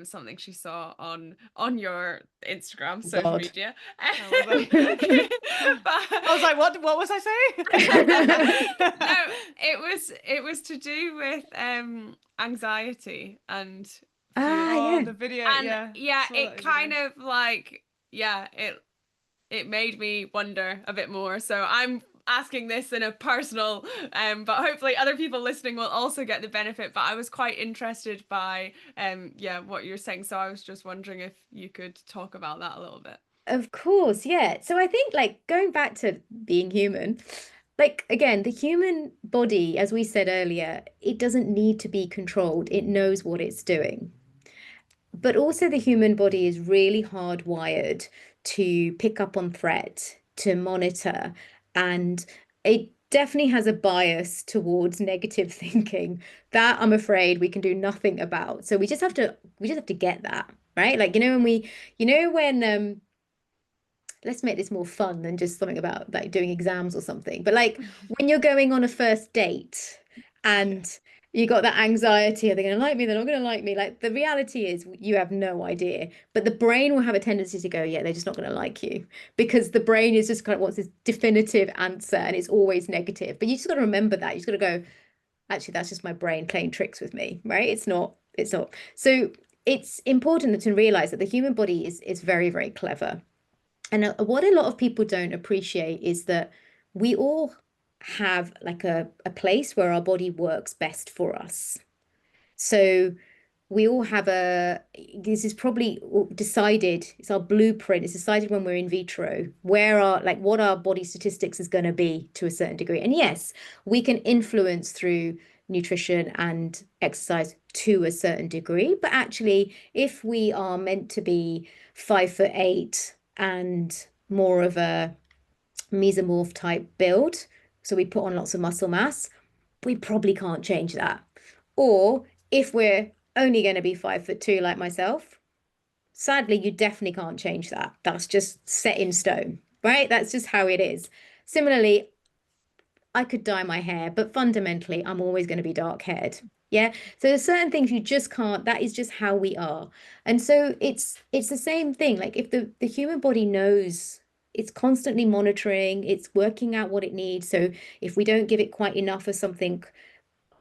something she saw on your Instagram, social media. But I was like, what was I saying? No, it was to do with anxiety and the video. And it kind of like, it made me wonder a bit more. So I'm asking this in a personal, but hopefully other people listening will also get the benefit. But I was quite interested by what you're saying. So I was just wondering if you could talk about that a little bit. Of course, yeah. So I think, like, going back to being human, like, again, the human body, as we said earlier, it doesn't need to be controlled. It knows what it's doing. But also the human body is really hardwired to pick up on threat, to monitor, and it definitely has a bias towards negative thinking that I'm afraid we can do nothing about. So we just have to get that, right? Like, when let's make this more fun than just something about like doing exams or something. But like when you're going on a first date and you got that anxiety, are they going to like me? They're not going to like me. Like the reality is you have no idea, but the brain will have a tendency to go, yeah, they're just not going to like you, because the brain is just kind of wants this definitive answer, and it's always negative. But you just got to remember that. You just got to go, actually, that's just my brain playing tricks with me, right? It's not. So it's important to realize that the human body is very, very clever. And what a lot of people don't appreciate is that we all have like a place where our body works best for us. So we all have this is probably decided, it's our blueprint, it's decided when we're in vitro, what our body statistics is going to be to a certain degree. And yes, we can influence through nutrition and exercise to a certain degree, but actually, if we are meant to be 5'8" and more of a mesomorph type build, so we put on lots of muscle mass, we probably can't change that. Or if we're only going to be 5'2" like myself, sadly, you definitely can't change that. That's just set in stone, right? That's just how it is. Similarly, I could dye my hair, but fundamentally, I'm always going to be dark haired. Yeah. So there's certain things you just can't, that is just how we are. And so it's the same thing. Like if the human body knows, it's constantly monitoring, it's working out what it needs. So if we don't give it quite enough of something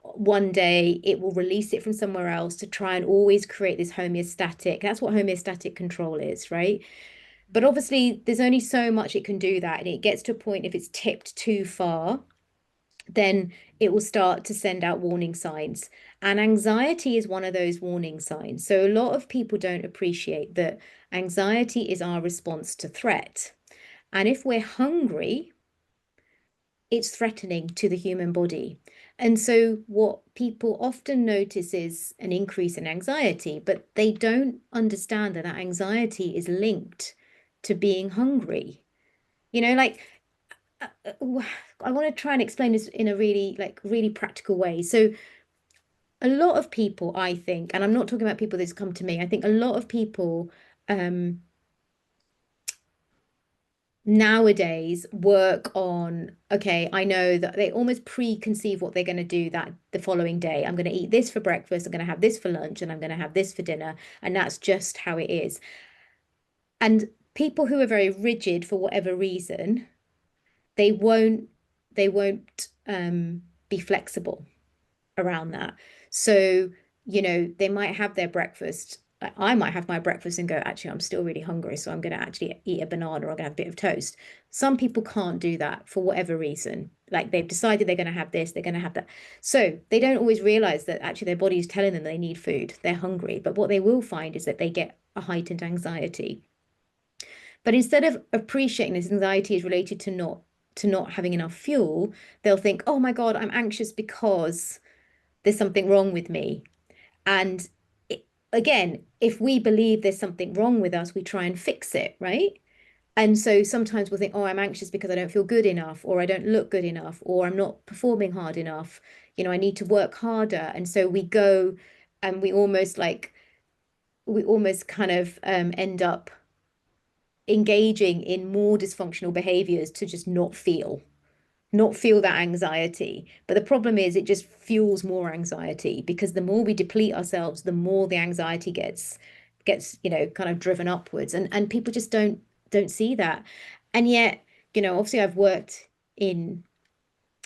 one day, it will release it from somewhere else to try and always create this homeostatic. That's what homeostatic control is, right? But obviously, there's only so much it can do that. And it gets to a point, if it's tipped too far, then it will start to send out warning signs. And anxiety is one of those warning signs. So a lot of people don't appreciate that anxiety is our response to threat. And if we're hungry, it's threatening to the human body. And so what people often notice is an increase in anxiety, but they don't understand that that anxiety is linked to being hungry. You know, like I want to try and explain this in a really practical way. So a lot of people, I think, and I'm not talking about people that's come to me, I think a lot of people nowadays work on, okay, I know that they almost preconceive what they're going to do that the following day. I'm going to eat this for breakfast, I'm going to have this for lunch, and I'm going to have this for dinner, and that's just how it is. And people who are very rigid for whatever reason, they won't be flexible around that. So, you know, they might have their breakfast. I might have my breakfast and go, actually, I'm still really hungry, so I'm going to actually eat a banana or I'm going to have a bit of toast. Some people can't do that for whatever reason. Like they've decided they're going to have this, they're going to have that. So they don't always realize that actually their body is telling them they need food, they're hungry. But what they will find is that they get a heightened anxiety. But instead of appreciating this anxiety is related to not having enough fuel, they'll think, oh my God, I'm anxious because there's something wrong with me. And again, if we believe there's something wrong with us, we try and fix it, right? And so sometimes we'll think, oh, I'm anxious because I don't feel good enough, or I don't look good enough, or I'm not performing hard enough. You know, I need to work harder. And so we go and we almost kind of end up engaging in more dysfunctional behaviors to just not feel that anxiety. But the problem is it just fuels more anxiety, because the more we deplete ourselves, the more the anxiety gets, you know, kind of driven upwards. And people just don't see that. And yet, you know, obviously I've worked in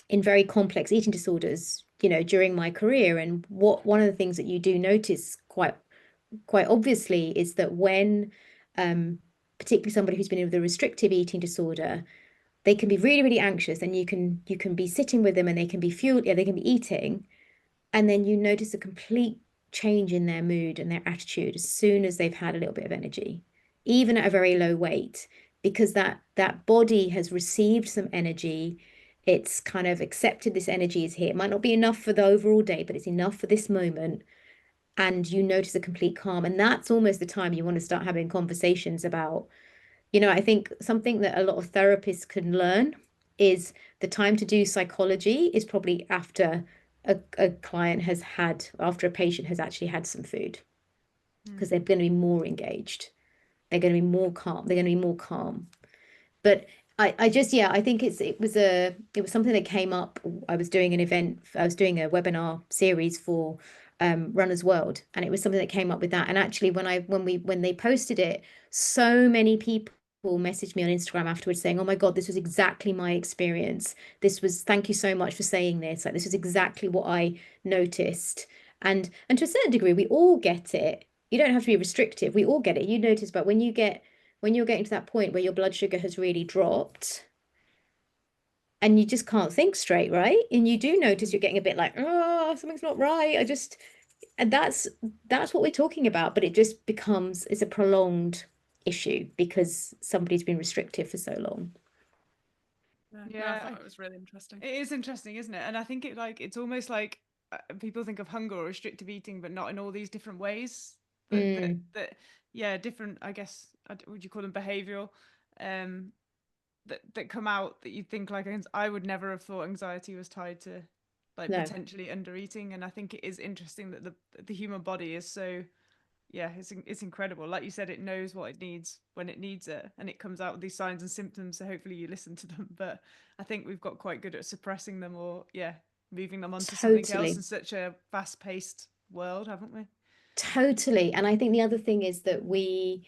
very complex eating disorders, you know, during my career. And one of the things that you do notice quite obviously is that when particularly somebody who's been with a restrictive eating disorder, they can be really, really anxious, and you can be sitting with them and they can be fueled, yeah, they can be eating, and then you notice a complete change in their mood and their attitude as soon as they've had a little bit of energy, even at a very low weight, because that body has received some energy. It's kind of accepted this energy is here. It might not be enough for the overall day, but it's enough for this moment. And you notice a complete calm. And that's almost the time you want to start having conversations about, you know, I think something that a lot of therapists can learn is the time to do psychology is probably after a client has had, after a patient has actually had some food, because they're going to be more engaged. They're going to be more calm. They're going to be more calm. But I just, yeah, I think it was something that came up. I was doing an event, I was doing a webinar series for Runner's World, and it was something that came up with that. And actually, when they posted it, so many people messaged me on Instagram afterwards saying, oh my God, this was exactly my experience. Thank you so much for saying this. Like, this is exactly what I noticed. And to a certain degree, we all get it. You don't have to be restrictive. We all get it. You notice, but when you're getting to that point where your blood sugar has really dropped and you just can't think straight, right? And you do notice you're getting a bit like, oh, something's not right. And that's what we're talking about, but it just becomes, it's a prolonged issue because somebody's been restrictive for so long. Yeah, I thought it was really interesting. It is interesting, isn't it? And I think it's almost like people think of hunger or restrictive eating, but not in all these different ways. That yeah, different, I guess, would you call them behavioral, that come out that you think, like, I would never have thought anxiety was tied to like potentially under eating. And I think it is interesting that the human body is so, yeah, it's incredible. Like you said, it knows what it needs when it needs it, and it comes out with these signs and symptoms. So hopefully you listen to them. But I think we've got quite good at suppressing them, or moving them onto something else in such a fast-paced world, haven't we? Totally. And I think the other thing is that we're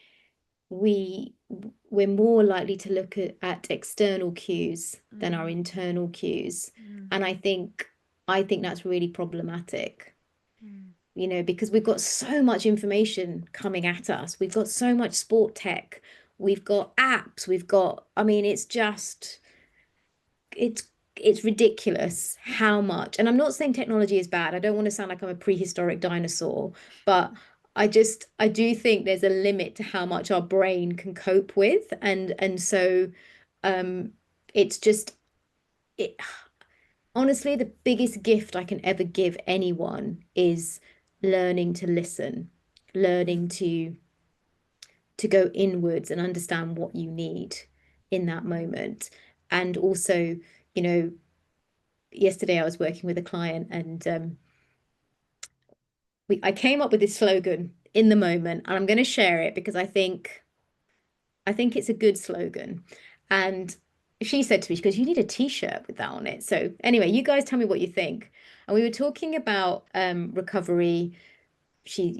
more likely to look at external cues than our internal cues. And I think that's really problematic. You know, because we've got so much information coming at us. We've got so much sport tech. we've got apps, I mean, it's it's ridiculous how much. And I'm not saying technology is bad. I don't want to sound like I'm a prehistoric dinosaur, but I do think there's a limit to how much our brain can cope with. And so um it's just it honestly, the biggest gift I can ever give anyone is learning to listen, learning to go inwards and understand what you need in that moment. And also, you know, yesterday I was working with a client and I came up with this slogan in the moment and I'm going to share it because I think it's a good slogan. And she said to me, she goes, you need a t-shirt with that on it. So anyway, you guys tell me what you think. And we were talking about recovery. She's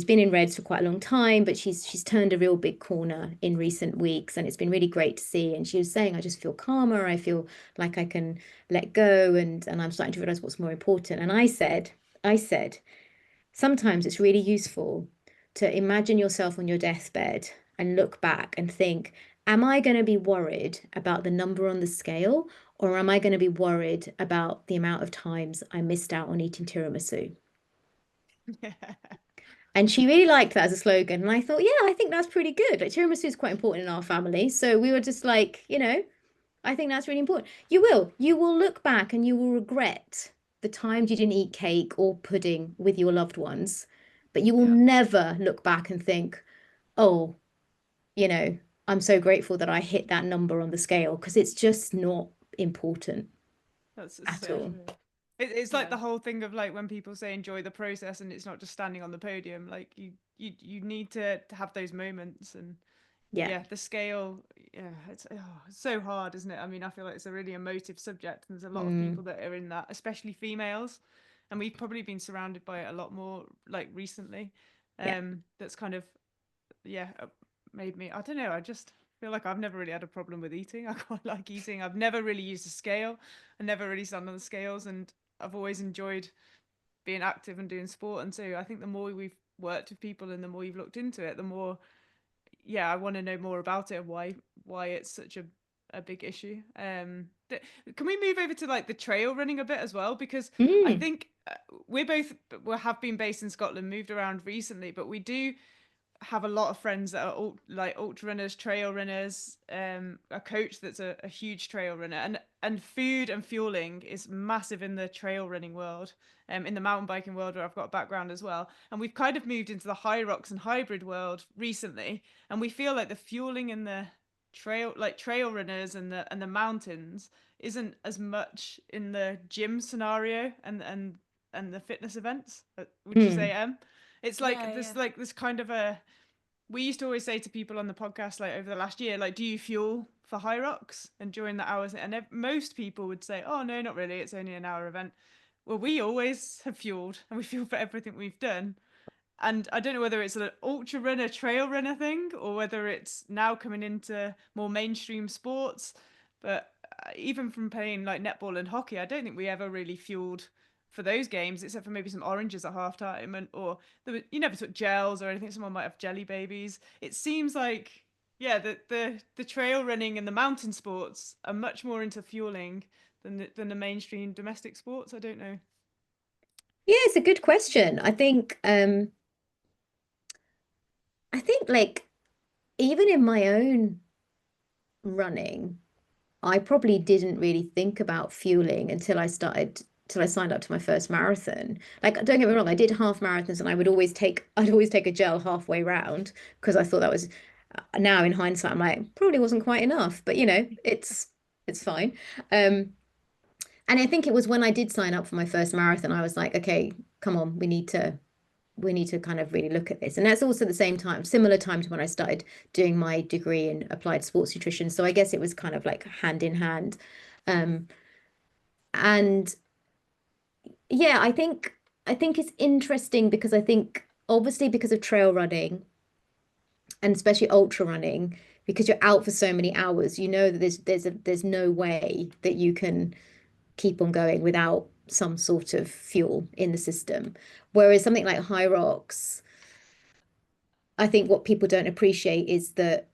been in Reds for quite a long time, but she's turned a real big corner in recent weeks, and it's been really great to see. And she was saying, I just feel calmer. I feel like I can let go, and I'm starting to realize what's more important. And I said, sometimes it's really useful to imagine yourself on your deathbed and look back and think, am I going to be worried about the number on the scale, or am I going to be worried about the amount of times I missed out on eating tiramisu? And she really liked that as a slogan. And I thought, yeah, I think that's pretty good. Like tiramisu is quite important in our family. So we were just like, I think that's really important. You will look back and you will regret the times you didn't eat cake or pudding with your loved ones, but you will Yeah. never look back and think, oh, I'm so grateful that I hit that number on the scale because it's just not important That's at so all. true. It's like the Yeah. whole thing of like when people say enjoy the process and it's not just standing on the podium. Like you need to have those moments and Yeah. yeah, the scale. Yeah, it's so hard, isn't it? I mean, I feel like it's a really emotive subject, and there's a lot of Mm, people that are in that, especially females, and we've probably been surrounded by it a lot more like recently. yeah. That's kind of yeah made me. I don't know. I just feel like I've never really had a problem with eating. I quite like eating. I've never really used a scale. I never really stand on the scales, and I've always enjoyed being active and doing sport. And so I think the more we've worked with people and the more you've looked into it, the more yeah, I want to know more about it and why it's such a big issue. Can we move over to like the trail running a bit as well? Because I Mm, think we have been based in Scotland, moved around recently, but we do have a lot of friends that are all, like ultra runners, trail runners, a coach that's a huge trail runner, and food and fueling is massive in the trail running world, in the mountain biking world where I've got a background as well. And we've kind of moved into the high rocks and hybrid world recently, and we feel like the fueling in the trail runners and the mountains isn't as much in the gym scenario and the fitness events. Would you say, mm. Em? It's Yeah, like this kind of a we used to always say to people on the podcast like over the last year like do you fuel for high rocks and during the hours and most people would say oh no not really it's only an hour event. Well, we always have fueled and we fuel for everything we've done, and I don't know whether it's an ultra runner trail runner thing or whether it's now coming into more mainstream sports, but even from playing like netball and hockey I don't think we ever really fueled for those games except for maybe some oranges at half time and or you never took gels or anything. Someone might have jelly babies. It seems like yeah the trail running and the mountain sports are much more into fueling than the mainstream domestic sports. I don't know. Yeah, it's a good question. I think like even in my own running, I probably didn't really think about fueling till I signed up to my first marathon. Like, don't get me wrong, I did half marathons and I'd always take a gel halfway round because I thought that was now in hindsight, I'm like, probably wasn't quite enough, but it's fine. Um, and I think it was when I did sign up for my first marathon, I was like, okay, come on, we need to kind of really look at this. And that's also the same time, similar time to when I started doing my degree in applied sports nutrition. So I guess it was kind of like hand in hand. Um, and yeah, I think it's interesting because I think obviously because of trail running and especially ultra running, because you're out for so many hours, you know that there's no way that you can keep on going without some sort of fuel in the system. Whereas something like high rocks, I think what people don't appreciate is that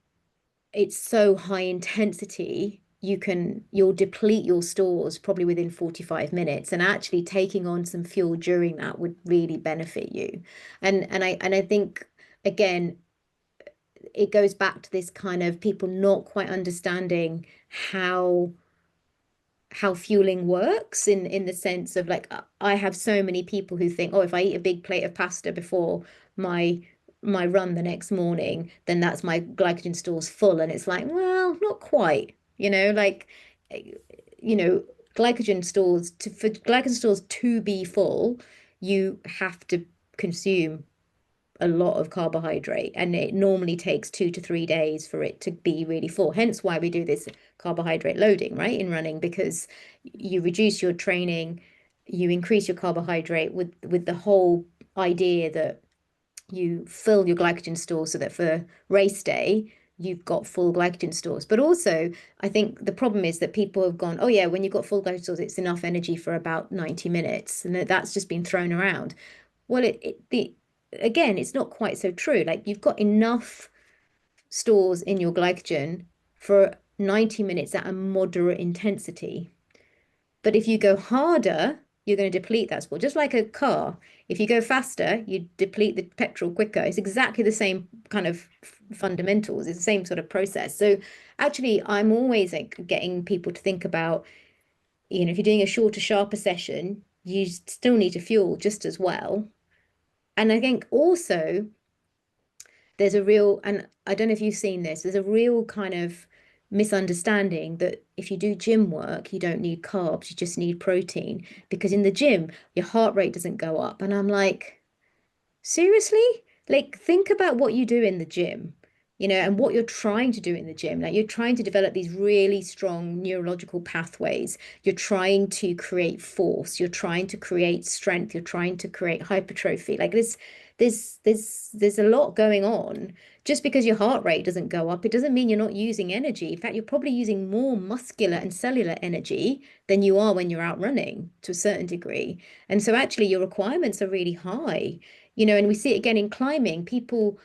it's so high intensity, you'll deplete your stores probably within 45 minutes, and actually taking on some fuel during that would really benefit you. And I think again, it goes back to this kind of people not quite understanding how fueling works in the sense of like, I have so many people who think, oh, if I eat a big plate of pasta before my run the next morning, then that's my glycogen stores full. And it's like, well, not quite, like, eh, you know, for glycogen stores to be full, you have to consume a lot of carbohydrate, and it normally takes 2 to 3 days for it to be really full. Hence why we do this carbohydrate loading, right, in running, because you reduce your training, you increase your carbohydrate with the whole idea that you fill your glycogen stores so that for race day you've got full glycogen stores. But also, I think the problem is that people have gone, oh yeah, when you've got full glycogen stores, it's enough energy for about 90 minutes, and that's just been thrown around. Well, again, it's not quite so true. Like, you've got enough stores in your glycogen for 90 minutes at a moderate intensity. But if you go harder, you're going to deplete that store. Just like a car, if you go faster, you deplete the petrol quicker. It's exactly the same kind of fundamentals. It's the same sort of process. So actually, I'm always like getting people to think about, if you're doing a shorter, sharper session, you still need to fuel just as well. And I think also there's a real, and I don't know if you've seen this, there's a real kind of misunderstanding that if you do gym work, you don't need carbs, you just need protein. Because in the gym, your heart rate doesn't go up. And I'm like, seriously? Like, think about what you do in the gym, and what you're trying to do in the gym. Like, you're trying to develop these really strong neurological pathways. You're trying to create force. You're trying to create strength. You're trying to create hypertrophy. Like, there's a lot going on. Just because your heart rate doesn't go up, it doesn't mean you're not using energy. In fact, you're probably using more muscular and cellular energy than you are when you're out running to a certain degree. And so actually your requirements are really high. And we see it again in climbing. People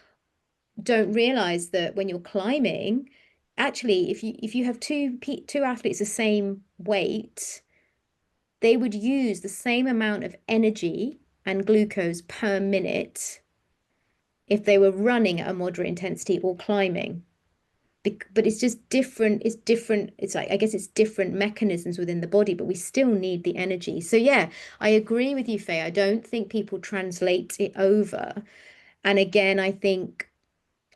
don't realize that when you're climbing, actually, if you have two athletes the same weight, they would use the same amount of energy and glucose per minute if they were running at a moderate intensity or climbing. But it's just different. It's different. It's like, I guess it's different mechanisms within the body, but we still need the energy. So yeah, I agree with you, Faye. I don't think people translate it over. And again, I think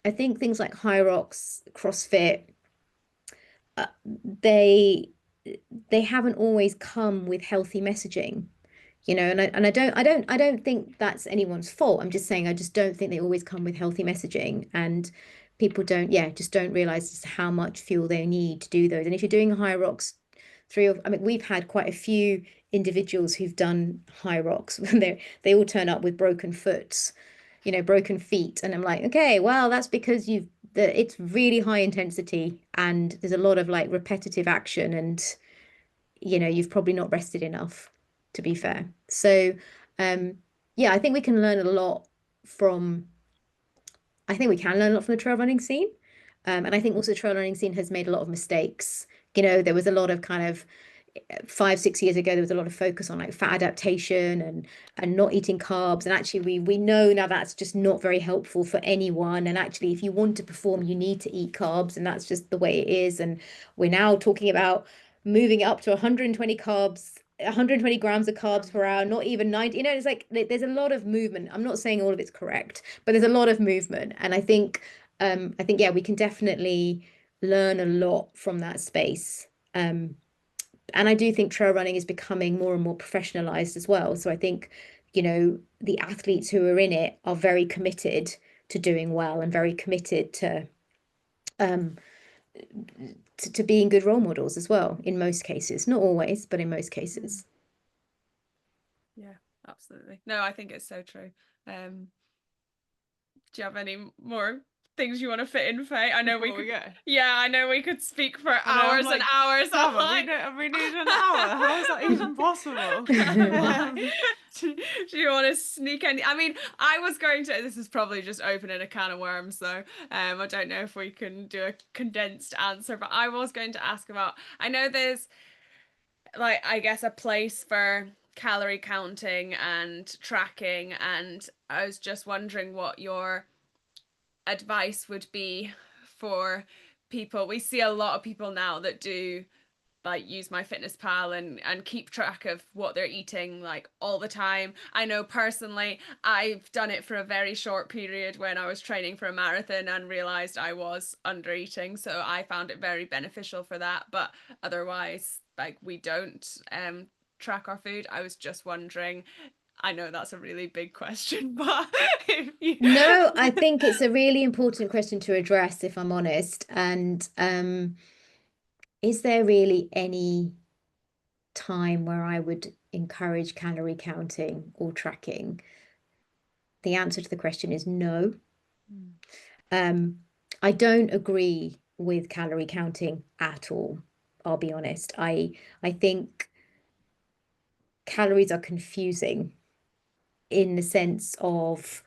things like High Rocks, CrossFit, they haven't always come with healthy messaging, and I don't think that's anyone's fault. I'm just saying I just don't think they always come with healthy messaging, and people just don't realize just how much fuel they need to do those. And if you're doing High Rocks, I mean, we've had quite a few individuals who've done High Rocks when they all turn up with broken foot, broken feet. And I'm like, okay, well, that's because it's really high intensity and there's a lot of like repetitive action, and you've probably not rested enough, to be fair. So yeah, I think we can learn a lot from the trail running scene. And I think also the trail running scene has made a lot of mistakes. There was a lot of kind of 5-6 years ago, there was a lot of focus on like fat adaptation and not eating carbs. And actually we know now that's just not very helpful for anyone. And actually, if you want to perform, you need to eat carbs, and that's just the way it is. And we're now talking about moving up to 120 grams of carbs per hour, not even 90. It's like there's a lot of movement. I'm not saying all of it's correct, but there's a lot of movement. And I think yeah, we can definitely learn a lot from that space. And I do think trail running is becoming more and more professionalized as well. So I think, the athletes who are in it are very committed to doing well and very committed to being good role models as well, in most cases. Not always, but in most cases. Yeah, absolutely. No, I think it's so true. Do you have any more things you want to fit in, Faye? I know we Before could. we go. Yeah, I know we could speak for I know, I'm hours like, and hours. I'm Sarah, like, we need an hour. How is that even possible? Do you want to sneak any? I mean, I was going to. This is probably just opening a can of worms, though. I don't know if we can do a condensed answer, but I was going to ask about. I know there's, like, I guess, a place for calorie counting and tracking, and I was just wondering what your advice would be for people. We see a lot of people now that do, like, use MyFitnessPal and keep track of what they're eating, like, all the time. I know personally I've done it for a very short period when I was training for a marathon and realized I was under eating, so I found it very beneficial for that. But otherwise, like, we don't track our food. I was just wondering, I know that's a really big question, but if you... No, I think it's a really important question to address, if I'm honest. And is there really any time where I would encourage calorie counting or tracking? The answer to the question is no. I don't agree with calorie counting at all. I'll be honest. I think calories are confusing in the sense of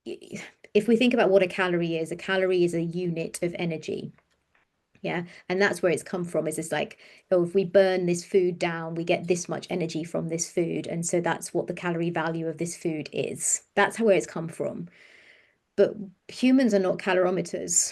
if we think about what a calorie is a unit of energy. Yeah. And that's where it's come from, is it's like, oh, if we burn this food down, we get this much energy from this food. And so that's what the calorie value of this food is. That's where it's come from. But humans are not calorimeters.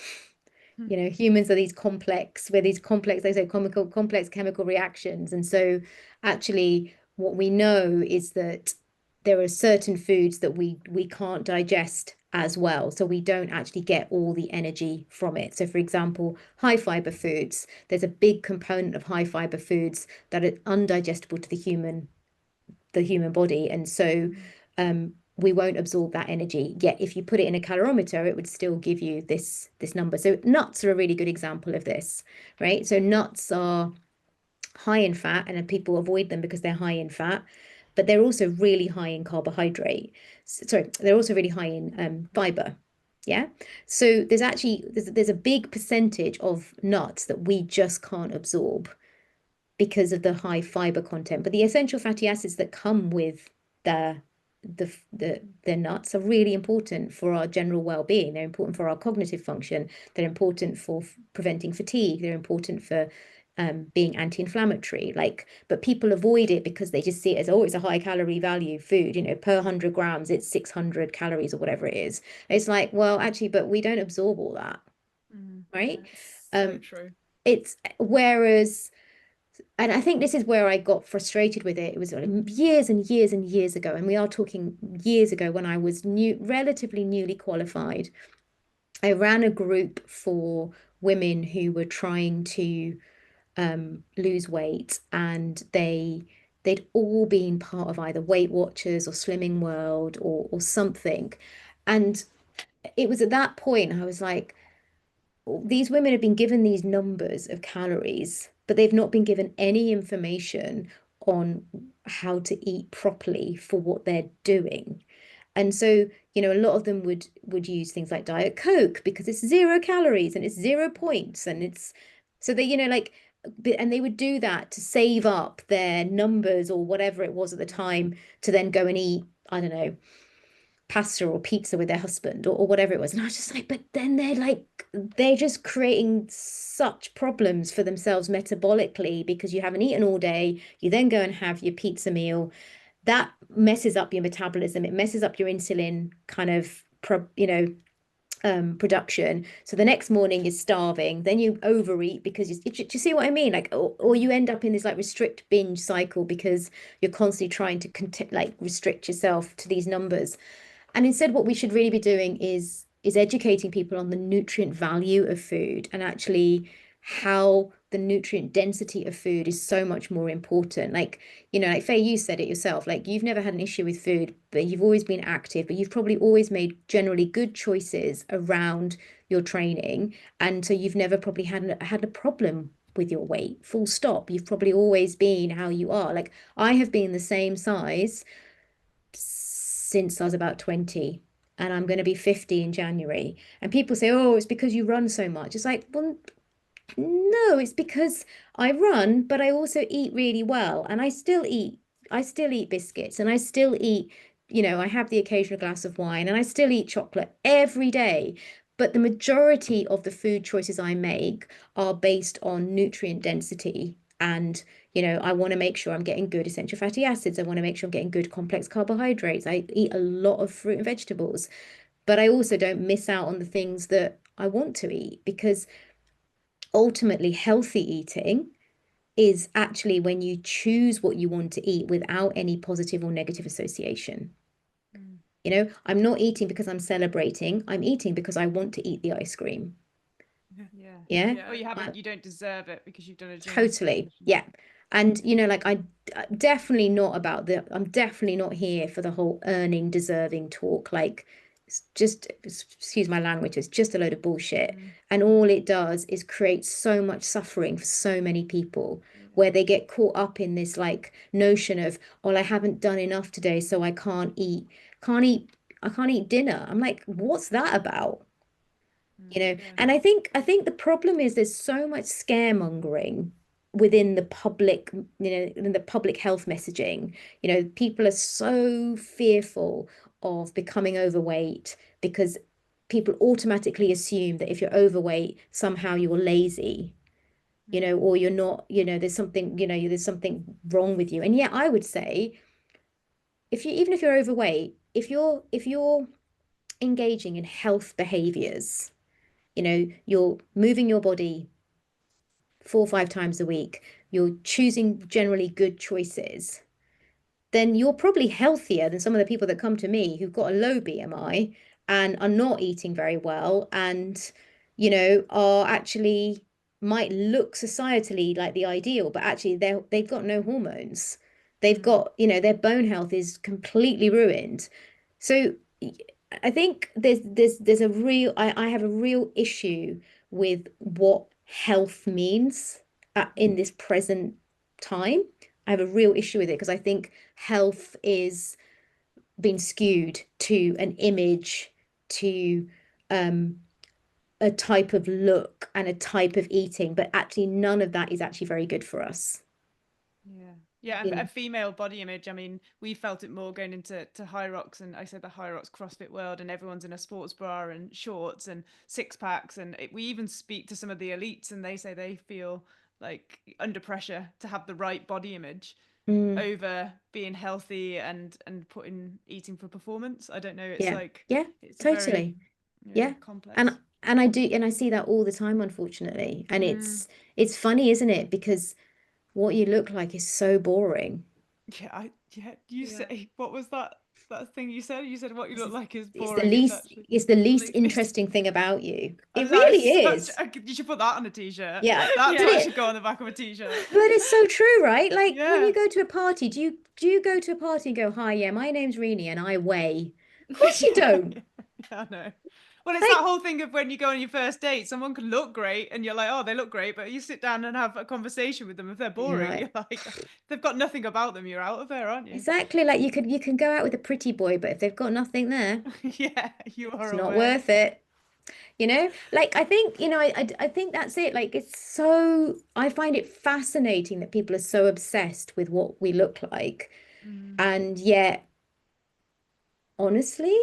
You know, humans are these complex, they say complex chemical reactions. And so actually what we know is that there are certain foods that we can't digest as well. So we don't actually get all the energy from it. So for example, high fiber foods, there's a big component of high fiber foods that are undigestible to the human body. And so we won't absorb that energy. Yet if you put it in a calorimeter, it would still give you this number. So nuts are a really good example of this, right? So nuts are high in fat, and people avoid them because they're high in fat, but they're also really high in carbohydrate. Sorry, they're also really high in fiber. Yeah. So there's actually there's a big percentage of nuts that we just can't absorb because of the high fiber content. But the essential fatty acids that come with the nuts are really important for our general well-being. They're important for our cognitive function. They're important for preventing fatigue. They're important for being anti-inflammatory. But people avoid it because they just see it as, oh, it's a high calorie value food, you know, per 100 grams it's 600 calories or whatever it is. It's like, well, actually, but we don't absorb all that, right? So true. It's whereas, and I think this is where I got frustrated with it. It was years and years and years ago, and we are talking years ago when I was relatively newly qualified. I ran a group for women who were trying to lose weight, and they'd all been part of either Weight Watchers or Slimming World or something. And it was at that point I was like, these women have been given these numbers of calories, but they've not been given any information on how to eat properly for what they're doing. And so, you know, a lot of them would use things like Diet Coke because it's 0 calories and it's 0 points. And it's so they, you know, like, and they would do that to save up their numbers or whatever it was at the time to then go and eat, I don't know, pasta or pizza with their husband or whatever it was. And I was just like, but then they're just creating such problems for themselves metabolically because you haven't eaten all day. You then go and have your pizza meal. That messes up your metabolism. It messes up your insulin kind of, production. So the next morning you're starving, then you overeat because do you see what I mean? Like, or you end up in this like restrict binge cycle because you're constantly trying to restrict yourself to these numbers. And instead, what we should really be doing is educating people on the nutrient value of food and actually how the nutrient density of food is so much more important. Like, you know, like Faye, you said it yourself, like you've never had an issue with food, but you've always been active, but you've probably always made generally good choices around your training. And so you've never probably had a problem with your weight, full stop. You've probably always been how you are. Like I have been the same size since I was about 20, and I'm going to be 50 in January. And people say, oh, it's because you run so much. It's like, well, no, it's because I run, but I also eat really well. And I still eat biscuits, and I still eat, I have the occasional glass of wine, and I still eat chocolate every day. But the majority of the food choices I make are based on nutrient density. And, I want to make sure I'm getting good essential fatty acids. I want to make sure I'm getting good complex carbohydrates. I eat a lot of fruit and vegetables, but I also don't miss out on the things that I want to eat, because ultimately healthy eating is actually when you choose what you want to eat without any positive or negative association. Mm. I'm not eating because I'm celebrating. I'm eating because I want to eat the ice cream. Yeah. Yeah. Yeah. Or you don't deserve it because you've done a gym Totally. session. Yeah. And like I'm definitely not about I'm definitely not here for the whole earning, deserving talk. Like, it's just, excuse my language, it's just a load of bullshit. Mm. And all it does is create so much suffering for so many people, Yeah. where they get caught up in this like notion of, oh, I haven't done enough today, so can't eat, I can't eat dinner. I'm like, what's that about? Yeah. And I think the problem is there's so much scaremongering within the public, in the public health messaging. People are so fearful of becoming overweight because people automatically assume that if you're overweight, somehow you're lazy, or you're not, there's something wrong with you. And yet I would say, even if you're overweight, if you're engaging in health behaviors, you're moving your body 4 or 5 times a week, you're choosing generally good choices, then you're probably healthier than some of the people that come to me who've got a low BMI and are not eating very well, and, are actually might look societally like the ideal, but actually they've got no hormones. They've got, their bone health is completely ruined. So I think there's a real I have a real issue with what health means in this present time. I have a real issue with it because I think health is being skewed to an image, to a type of look and a type of eating, but actually none of that is actually very good for us. Yeah. Yeah, You and a know? female body image. I mean, we felt it more going into High Rocks, and I said the High Rocks CrossFit world, and everyone's in a sports bra and shorts and six packs, and we even speak to some of the elites, and they say they feel like under pressure to have the right body image Mm, over being healthy and putting eating for performance. I don't know. It's yeah, like yeah, it's a very totally. Yeah. complex. And I see that all the time, unfortunately. And Mm. it's funny, isn't it? Because what you look like is so boring. Yeah. You Yeah. say what was that thing you said? You said what you It's, look like is it's the boring. It's least actually it's the least Absolutely. interesting thing about you. It that really is such is. you should put that on a t-shirt. Yeah. That's But what Yeah. should go on the back of a t-shirt. but it's so true, right? Like when Yeah. you go to a party, do you go to a party and go, "Hi, yeah, my name's Renee and I weigh." Of course you don't. Yeah, I know. Well, it's that Like, whole thing of when you go on your first date, someone can look great and you're like, oh, they look great, but you sit down and have a conversation with them. If they're you're boring, like, you're like, they've got nothing about them, you're out of there, aren't you? exactly, like you can go out with a pretty boy, but if they've got nothing there, Yeah, you it's are not away. worth it. Like I think, I think that's it. Like it's so, I find it fascinating that people are so obsessed with what we look like. Mm. And yet, honestly,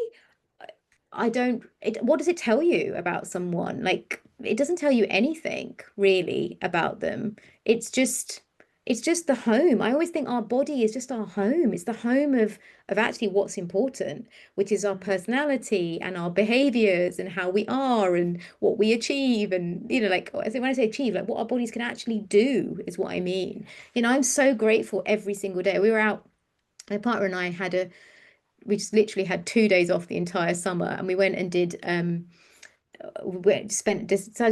I don't, what does it tell you about someone? Like, it doesn't tell you anything really about them. It's just, it's just the home. I always think our body is just our home. It's the home of actually what's important, which is our Mm. personality and our behaviors and how we are and what we achieve. And, like, when I say achieve, like what our bodies can actually do is what I mean. I'm so grateful every single day. We were out, my partner and I we just literally had 2 days off the entire summer, and we went and did decided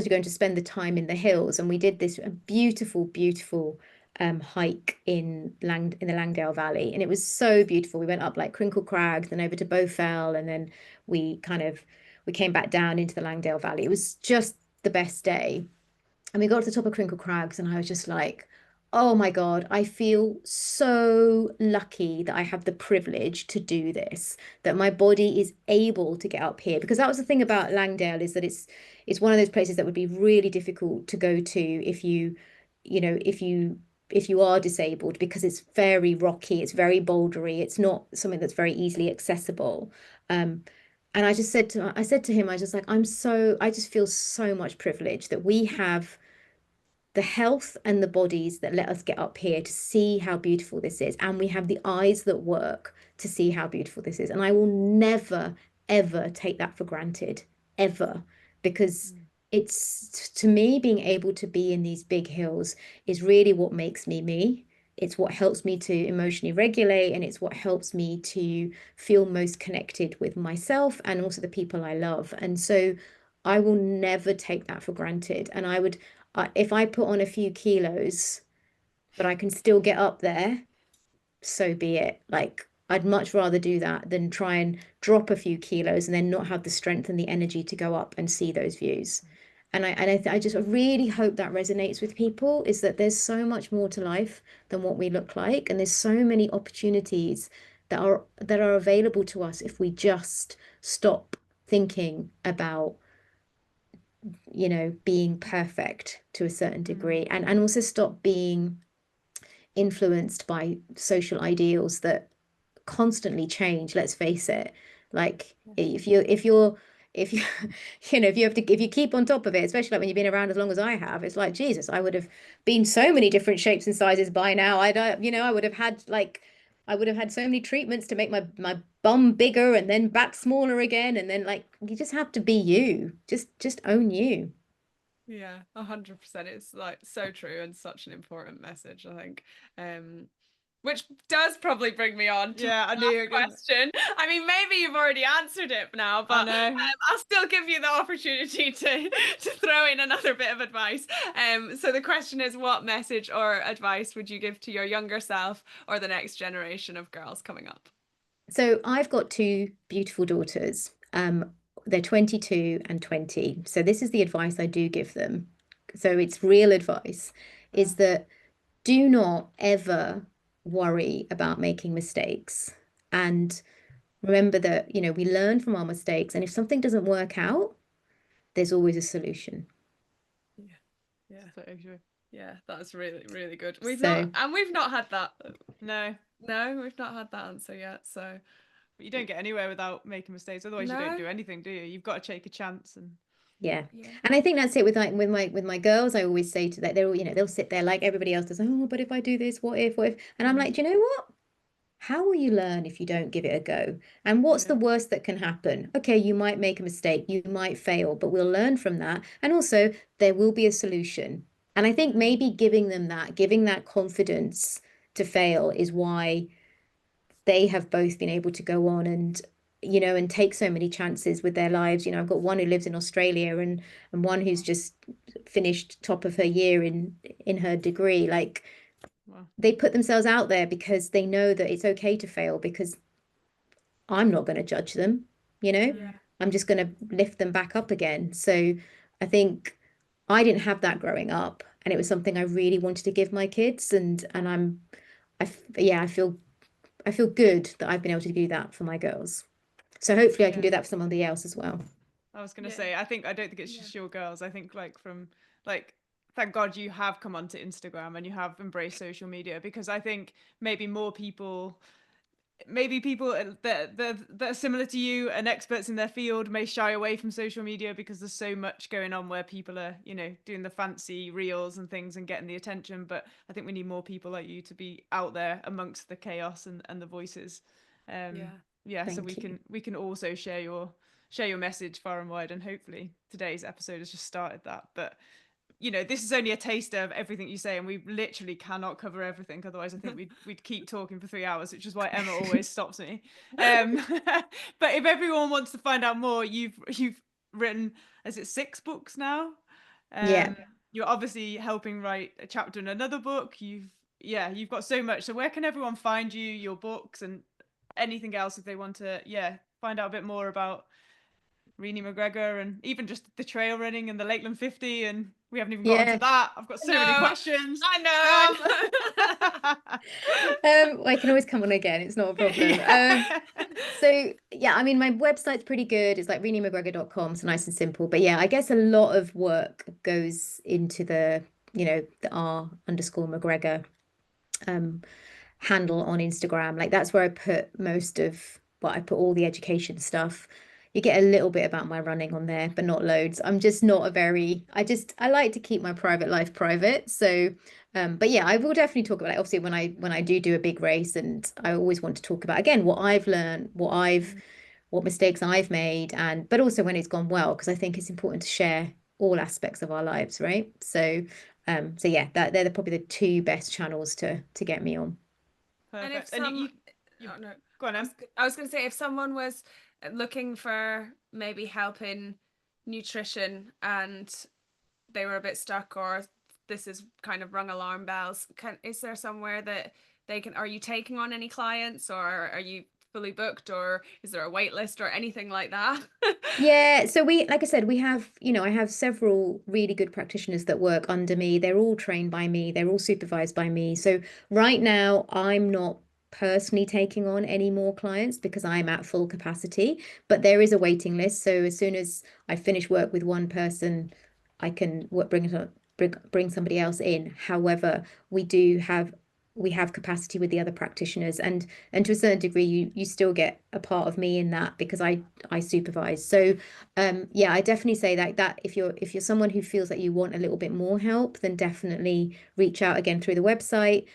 to go and to spend the time in the hills, and we did this beautiful, beautiful hike in the Langdale Valley, and it was so beautiful. We went up like Crinkle Crags, then over to Bowfell, and then we came back down into the Langdale Valley. It was just the best day. And we got to the top of Crinkle Crags, and I was just like, Oh my God, I feel so lucky that I have the privilege to do this, that my body is able to get up here. Because that was the thing about Langdale, is that it's one of those places that would be really difficult to go to if you know, if you are disabled, because it's very rocky, it's very bouldery, it's not something that's very easily accessible. Um, and I said to him, I was just like, I just feel so much privilege that we have the health and the bodies that let us get up here to see how beautiful this is. And we have the eyes that work to see how beautiful this is. And I will never, ever take that for granted, ever, because it's, to me, being able to be in these big hills is really what makes me me. It's what helps me to emotionally regulate, and it's what helps me to feel most connected with myself and also the people I love. And so I will never take that for granted. And if I put on a few kilos, but I can still get up there, so be it. Like, I'd much rather do that than try and drop a few kilos and then not have the strength and the energy to go up and see those views. I just really hope that resonates with people, is that there's so much more to life than what we look like, and there's so many opportunities that are available to us if we just stop thinking about, you know, being perfect to a certain degree, and also stop being influenced by social ideals that constantly change. Let's face it. Like, if you you know, if you keep on top of it, especially like when you've been around as long as I have, it's like, Jesus, I would have been so many different shapes and sizes by now. I would have had so many treatments to make my bum bigger and then back smaller again, and then, like, you just have to be you. Just own you. Yeah, 100%. It's like so true and such an important message, I think. Which does probably bring me on to Yeah, I my knew you were last gonna. question. I mean, maybe you've already answered it now, I but know. I'll still give you the opportunity to throw in another bit of advice. So the question is, what message or advice would you give to your younger self or the next generation of girls coming up? So I've got two beautiful daughters. They're 22 and 20. So this is the advice I do give them. So it's real advice, is that do not ever worry about making mistakes. And remember that, you know, we learn from our mistakes. And if something doesn't work out, there's always a solution. Yeah, yeah, yeah. That's really, really good. So We've not had that. No, No, we've not had that answer yet. So but you don't get anywhere without making mistakes. Otherwise, you don't no, do anything, do you? You've got to take a chance. And yeah. yeah, And I think that's it with, like, with my girls. I always say to that, they're all, you know, they'll sit there like everybody else does. Oh, but if I do this, what if? And I'm like, do you know what? How will you learn if you don't give it a go? And what's yeah, the worst that can happen? Okay, you might make a mistake, you might fail, but we'll learn from that. And also, there will be a solution. And I think maybe giving that confidence to fail is why they have both been able to go on and, you know, and take so many chances with their lives. You know, I've got one who lives in Australia, and one who's just finished top of her year in her degree. Like, well, they put themselves out there because they know that it's okay to fail, because I'm not going to judge them, you know? yeah, I'm just going to lift them back up again. So I think I didn't have that growing up, and it was something I really wanted to give my kids, and yeah, I feel good that I've been able to do that for my girls. So hopefully I can yeah. do that for somebody else as well. I was gonna yeah, say, I don't think it's yeah. just your girls. I think like from like thank God you have come onto Instagram and you have embraced social media, because I think maybe people that are similar to you and experts in their field may shy away from social media because there's so much going on where people are, you know, doing the fancy reels and things and getting the attention. But I think we need more people like you to be out there amongst the chaos and the voices. Yeah. Yeah, so Thank you. we can also share your message far and wide, and hopefully today's episode has just started that. But you know, this is only a taster of everything you say, and we literally cannot cover everything. Otherwise, I think we'd keep talking for 3 hours, which is why Emma always stops me. Um, but if everyone wants to find out more, you've written, is it 6 books now? Yeah. You're obviously helping write a chapter in another book. You've got so much. So where can everyone find you, your books, and anything else if they want to, find out a bit more about Renee McGregor, and even just the trail running and the Lakeland 50, and we haven't even got onto that. I've got so many questions. I know. I can always come on again, it's not a problem. So yeah, I mean, my website's pretty good. It's like reneemcgregor.com, so nice and simple. But yeah, I guess a lot of work goes into the R_McGregor handle on Instagram. Like that's where I put most of I put all the education stuff. You get a little bit about my running on there, but not loads. I'm just not I like to keep my private life private. So but yeah, I will definitely talk about it. Obviously, when I do a big race, and I always want to talk about again what I've learned, what mistakes I've made, but also when it's gone well, because I think it's important to share all aspects of our lives, right? So so yeah, they're probably the two best channels to get me on. Perfect. And if no, go on, Em. I was going to say, if someone was looking for maybe help in nutrition and they were a bit stuck, or this is kind of rung alarm bells, is there somewhere that they can, are you taking on any clients, or are you fully booked, or is there a wait list or anything like that? Yeah, so like I said, we have, I have several really good practitioners that work under me. They're all trained by me, they're all supervised by me. So right now I'm not personally taking on any more clients because I'm at full capacity, but there is a waiting list. So as soon as I finish work with one person, I can bring somebody else in. However, we have capacity with the other practitioners, and to a certain degree you still get a part of me in that because I supervise. So yeah, I definitely say that if you're someone who feels that you want a little bit more help, then definitely reach out again through the website.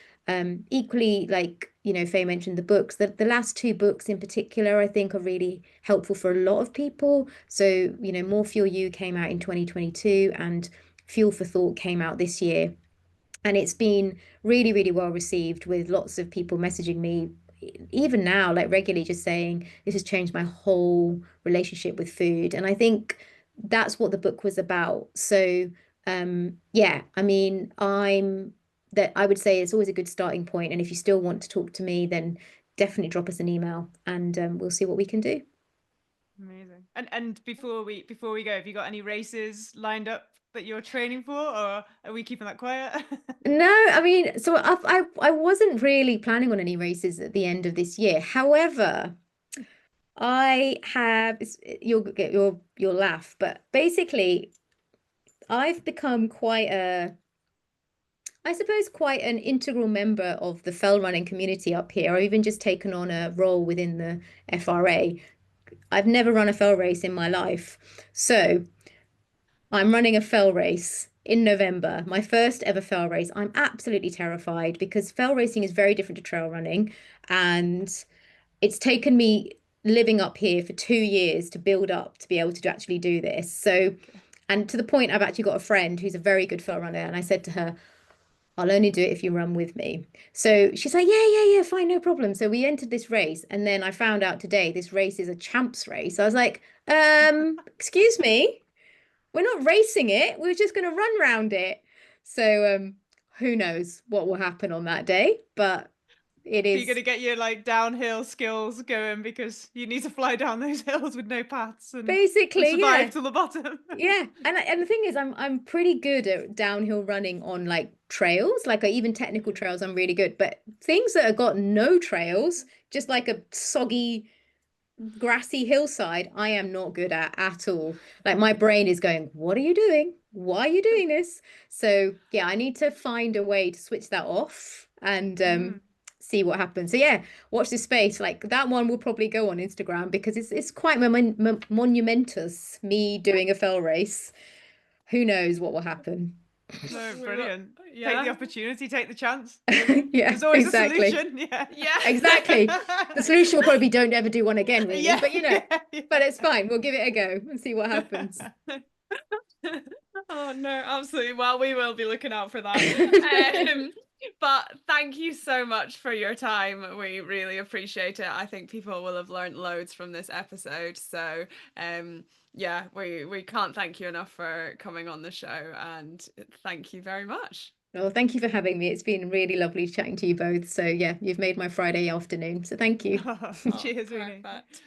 Equally, like Faye mentioned the books, the last two books in particular I think are really helpful for a lot of people. So More Fuel You came out in 2022 and Fuel for Thought came out this year, and it's been really, really well received, with lots of people messaging me even now, like regularly, just saying this has changed my whole relationship with food. And I think that's what the book was about. So yeah, I mean, I would say it's always a good starting point. And if you still want to talk to me, then definitely drop us an email, and we'll see what we can do. Amazing. And before we go, have you got any races lined up that you're training for, or are we keeping that quiet? No, I mean, so I wasn't really planning on any races at the end of this year. However, I have, you'll laugh, but basically I've become I suppose quite an integral member of the fell running community up here. I've even just taken on a role within the FRA. I've never run a fell race in my life. So I'm running a fell race in November, my first ever fell race. I'm absolutely terrified because fell racing is very different to trail running. And it's taken me living up here for 2 years to build up to be able to actually do this. So, and to the point, I've actually got a friend who's a very good fell runner. And I said to her, I'll only do it if you run with me. So she's like, yeah, fine, no problem. So we entered this race. And then I found out today this race is a champs race. I was like, excuse me, we're not racing it. We're just going to run round it. So who knows what will happen on that day, but it is. You're going to get your like downhill skills going because you need to fly down those hills with no paths and basically survive till the bottom. Yeah, and the thing is, I'm pretty good at downhill running on like trails, like even technical trails. I'm really good, but things that have got no trails, just like a soggy grassy hillside, I am not good at all. Like my brain is going, what are you doing? Why are you doing this? So yeah, I need to find a way to switch that off and see what happens. So yeah, watch this space. Like that one will probably go on Instagram because it's quite monumentous, me doing a fell race. Who knows what will happen? No, brilliant. Yeah. Take the opportunity, take the chance. Yeah, there's always exactly. a solution. Yeah, exactly. The solution will probably be don't ever do one again, really. Yeah, but yeah. But it's fine. We'll give it a go and see what happens. Oh no, absolutely. Well, we will be looking out for that. But thank you so much for your time. We really appreciate it. I think people will have learned loads from this episode. So yeah, we can't thank you enough for coming on the show, and thank you very much. Well, thank you for having me. It's been really lovely chatting to you both. So yeah, you've made my Friday afternoon. So thank you. Cheers, Renee. Perfect.